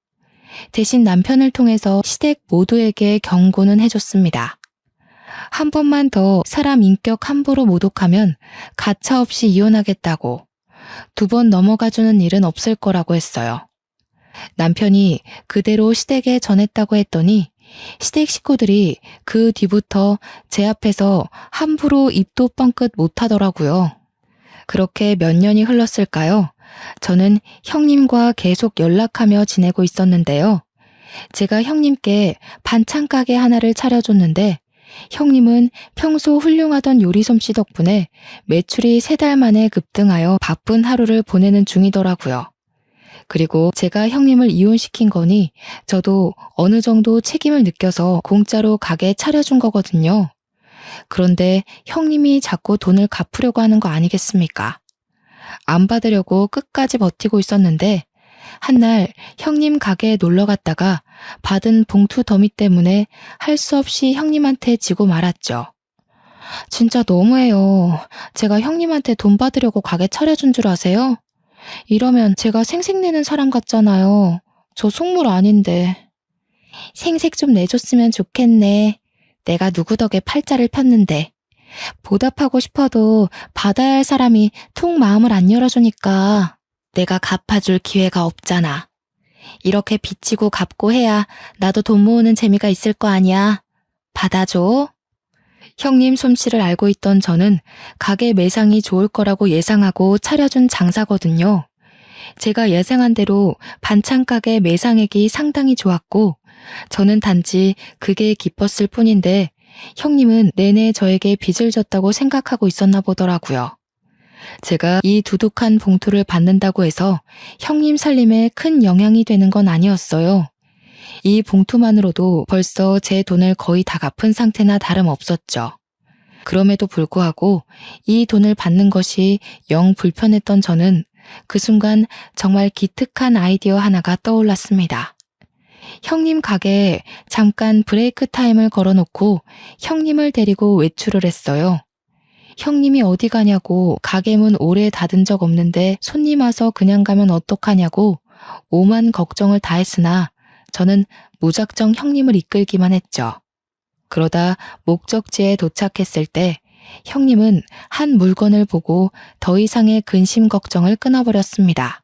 대신 남편을 통해서 시댁 모두에게 경고는 해줬습니다. 한 번만 더 사람 인격 함부로 모독하면 가차없이 이혼하겠다고, 2번 넘어가주는 일은 없을 거라고 했어요. 남편이 그대로 시댁에 전했다고 했더니 시댁 식구들이 그 뒤부터 제 앞에서 함부로 입도 뻥끗 못하더라고요. 그렇게 몇 년이 흘렀을까요? 저는 형님과 계속 연락하며 지내고 있었는데요. 제가 형님께 반찬 가게 하나를 차려줬는데 형님은 평소 훌륭하던 요리 솜씨 덕분에 매출이 3달 만에 급등하여 바쁜 하루를 보내는 중이더라고요. 그리고 제가 형님을 이혼시킨 거니 저도 어느 정도 책임을 느껴서 공짜로 가게 차려준 거거든요. 그런데 형님이 자꾸 돈을 갚으려고 하는 거 아니겠습니까? 안 받으려고 끝까지 버티고 있었는데 한날 형님 가게에 놀러 갔다가 받은 봉투 더미 때문에 할 수 없이 형님한테 지고 말았죠. 진짜 너무해요. 제가 형님한테 돈 받으려고 가게 차려준 줄 아세요? 이러면 제가 생색내는 사람 같잖아요. 저 속물 아닌데. 생색 좀 내줬으면 좋겠네. 내가 누구 덕에 팔자를 폈는데. 보답하고 싶어도 받아야 할 사람이 통 마음을 안 열어주니까 내가 갚아줄 기회가 없잖아. 이렇게 빚지고 갚고 해야 나도 돈 모으는 재미가 있을 거 아니야. 받아줘. 형님 솜씨를 알고 있던 저는 가게 매상이 좋을 거라고 예상하고 차려준 장사거든요. 제가 예상한 대로 반찬 가게 매상액이 상당히 좋았고 저는 단지 그게 기뻤을 뿐인데 형님은 내내 저에게 빚을 졌다고 생각하고 있었나 보더라고요. 제가 이 두둑한 봉투를 받는다고 해서 형님 살림에 큰 영향이 되는 건 아니었어요. 이 봉투만으로도 벌써 제 돈을 거의 다 갚은 상태나 다름없었죠. 그럼에도 불구하고 이 돈을 받는 것이 영 불편했던 저는 그 순간 정말 기특한 아이디어 하나가 떠올랐습니다. 형님 가게에 잠깐 브레이크 타임을 걸어놓고 형님을 데리고 외출을 했어요. 형님이 어디 가냐고 가게 문 오래 닫은 적 없는데 손님 와서 그냥 가면 어떡하냐고 오만 걱정을 다 했으나 저는 무작정 형님을 이끌기만 했죠. 그러다 목적지에 도착했을 때 형님은 한 물건을 보고 더 이상의 근심 걱정을 끊어버렸습니다.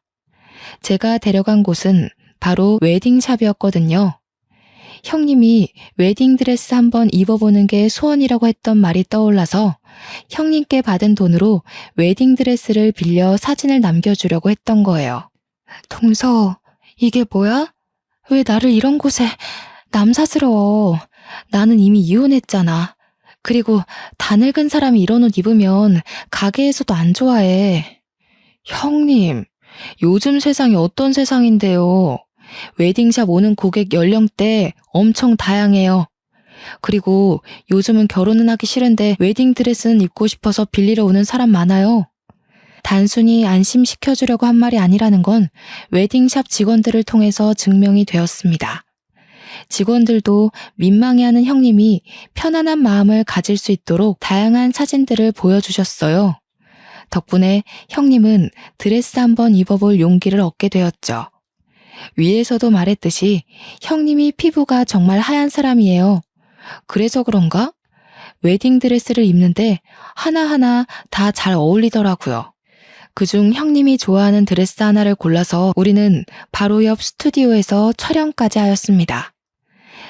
제가 데려간 곳은 바로 웨딩샵이었거든요. 형님이 웨딩드레스 한번 입어보는 게 소원이라고 했던 말이 떠올라서 형님께 받은 돈으로 웨딩드레스를 빌려 사진을 남겨주려고 했던 거예요. 동서, 이게 뭐야? 왜 나를 이런 곳에 남사스러워. 나는 이미 이혼했잖아. 그리고 다 늙은 사람이 이런 옷 입으면 가게에서도 안 좋아해. 형님, 요즘 세상이 어떤 세상인데요. 웨딩샵 오는 고객 연령대 엄청 다양해요. 그리고 요즘은 결혼은 하기 싫은데 웨딩드레스는 입고 싶어서 빌리러 오는 사람 많아요. 단순히 안심시켜주려고 한 말이 아니라는 건 웨딩샵 직원들을 통해서 증명이 되었습니다. 직원들도 민망해하는 형님이 편안한 마음을 가질 수 있도록 다양한 사진들을 보여주셨어요. 덕분에 형님은 드레스 한번 입어볼 용기를 얻게 되었죠. 위에서도 말했듯이 형님이 피부가 정말 하얀 사람이에요. 그래서 그런가? 웨딩드레스를 입는데 하나하나 다 잘 어울리더라고요. 그중 형님이 좋아하는 드레스 하나를 골라서 우리는 바로 옆 스튜디오에서 촬영까지 하였습니다.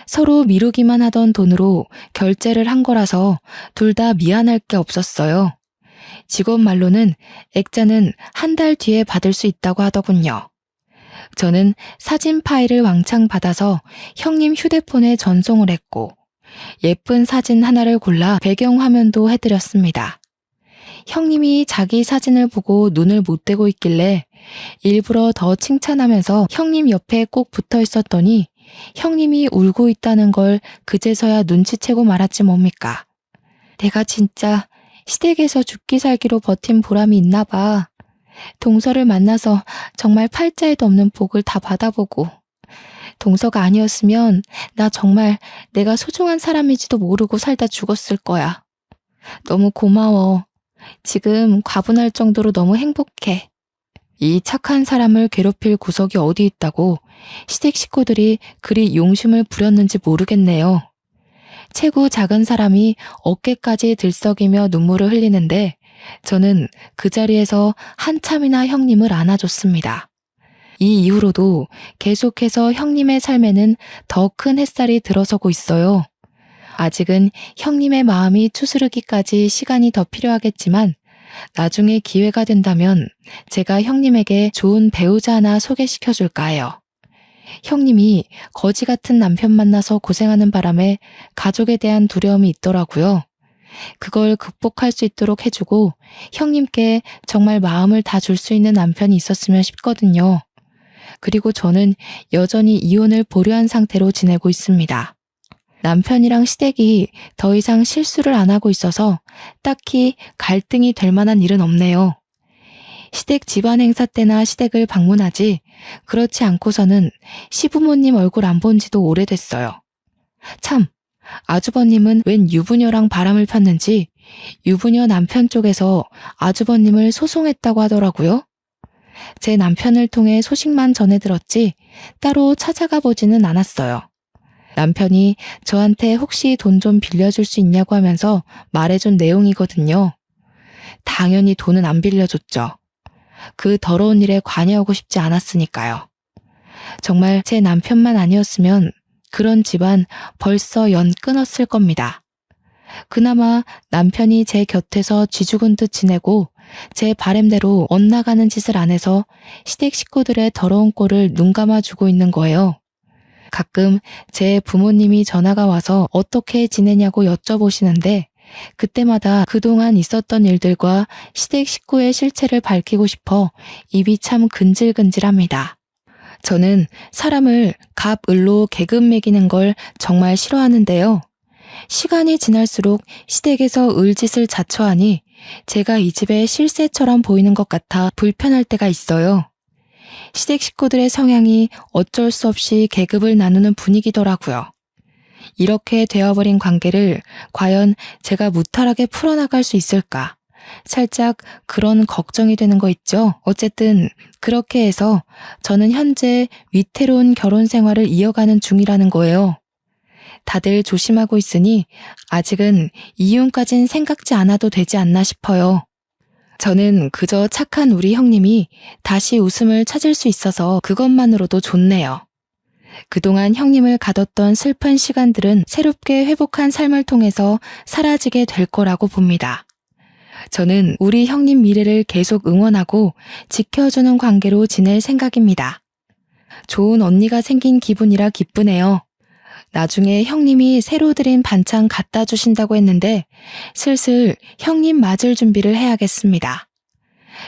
서로 미루기만 하던 돈으로 결제를 한 거라서 둘 다 미안할 게 없었어요. 직원 말로는 액자는 한 달 뒤에 받을 수 있다고 하더군요. 저는 사진 파일을 왕창 받아서 형님 휴대폰에 전송을 했고 예쁜 사진 하나를 골라 배경화면도 해드렸습니다. 형님이 자기 사진을 보고 눈을 못 떼고 있길래 일부러 더 칭찬하면서 형님 옆에 꼭 붙어 있었더니 형님이 울고 있다는 걸 그제서야 눈치채고 말았지 뭡니까. 내가 진짜 시댁에서 죽기 살기로 버틴 보람이 있나 봐. 동서를 만나서 정말 팔자에도 없는 복을 다 받아보고 동서가 아니었으면 나 정말 내가 소중한 사람인지도 모르고 살다 죽었을 거야. 너무 고마워. 지금 과분할 정도로 너무 행복해. 이 착한 사람을 괴롭힐 구석이 어디 있다고 시댁 식구들이 그리 용심을 부렸는지 모르겠네요. 체구 작은 사람이 어깨까지 들썩이며 눈물을 흘리는데 저는 그 자리에서 한참이나 형님을 안아줬습니다. 이 이후로도 계속해서 형님의 삶에는 더 큰 햇살이 들어서고 있어요. 아직은 형님의 마음이 추스르기까지 시간이 더 필요하겠지만 나중에 기회가 된다면 제가 형님에게 좋은 배우자 하나 소개시켜 줄까 해요. 형님이 거지 같은 남편 만나서 고생하는 바람에 가족에 대한 두려움이 있더라고요. 그걸 극복할 수 있도록 해주고 형님께 정말 마음을 다 줄 수 있는 남편이 있었으면 싶거든요. 그리고 저는 여전히 이혼을 보류한 상태로 지내고 있습니다. 남편이랑 시댁이 더 이상 실수를 안 하고 있어서 딱히 갈등이 될 만한 일은 없네요. 시댁 집안 행사 때나 시댁을 방문하지 그렇지 않고서는 시부모님 얼굴 안 본 지도 오래됐어요. 참, 아주버님은 웬 유부녀랑 바람을 폈는지 유부녀 남편 쪽에서 아주버님을 소송했다고 하더라고요. 제 남편을 통해 소식만 전해 들었지 따로 찾아가 보지는 않았어요. 남편이 저한테 혹시 돈 좀 빌려줄 수 있냐고 하면서 말해준 내용이거든요. 당연히 돈은 안 빌려줬죠. 그 더러운 일에 관여하고 싶지 않았으니까요. 정말 제 남편만 아니었으면 그런 집안 벌써 연 끊었을 겁니다. 그나마 남편이 제 곁에서 쥐죽은 듯 지내고 제 바램대로 엇나가는 짓을 안 해서 시댁 식구들의 더러운 꼴을 눈감아주고 있는 거예요. 가끔 제 부모님이 전화가 와서 어떻게 지내냐고 여쭤보시는데 그때마다 그동안 있었던 일들과 시댁 식구의 실체를 밝히고 싶어 입이 참 근질근질합니다. 저는 사람을 갑을로 계급 매기는 걸 정말 싫어하는데요. 시간이 지날수록 시댁에서 을짓을 자처하니 제가 이 집의 실세처럼 보이는 것 같아 불편할 때가 있어요. 시댁 식구들의 성향이 어쩔 수 없이 계급을 나누는 분위기더라고요. 이렇게 되어버린 관계를 과연 제가 무탈하게 풀어나갈 수 있을까? 살짝 그런 걱정이 되는 거 있죠? 어쨌든 그렇게 해서 저는 현재 위태로운 결혼 생활을 이어가는 중이라는 거예요. 다들 조심하고 있으니 아직은 이혼까진 생각지 않아도 되지 않나 싶어요. 저는 그저 착한 우리 형님이 다시 웃음을 찾을 수 있어서 그것만으로도 좋네요. 그동안 형님을 가뒀던 슬픈 시간들은 새롭게 회복한 삶을 통해서 사라지게 될 거라고 봅니다. 저는 우리 형님 미래를 계속 응원하고 지켜주는 관계로 지낼 생각입니다. 좋은 언니가 생긴 기분이라 기쁘네요. 나중에 형님이 새로 드린 반찬 갖다 주신다고 했는데 슬슬 형님 맞을 준비를 해야겠습니다.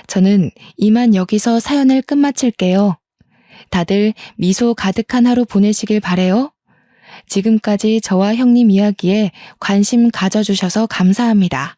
저는 이만 여기서 사연을 끝마칠게요. 다들 미소 가득한 하루 보내시길 바래요. 지금까지 저와 형님 이야기에 관심 가져주셔서 감사합니다.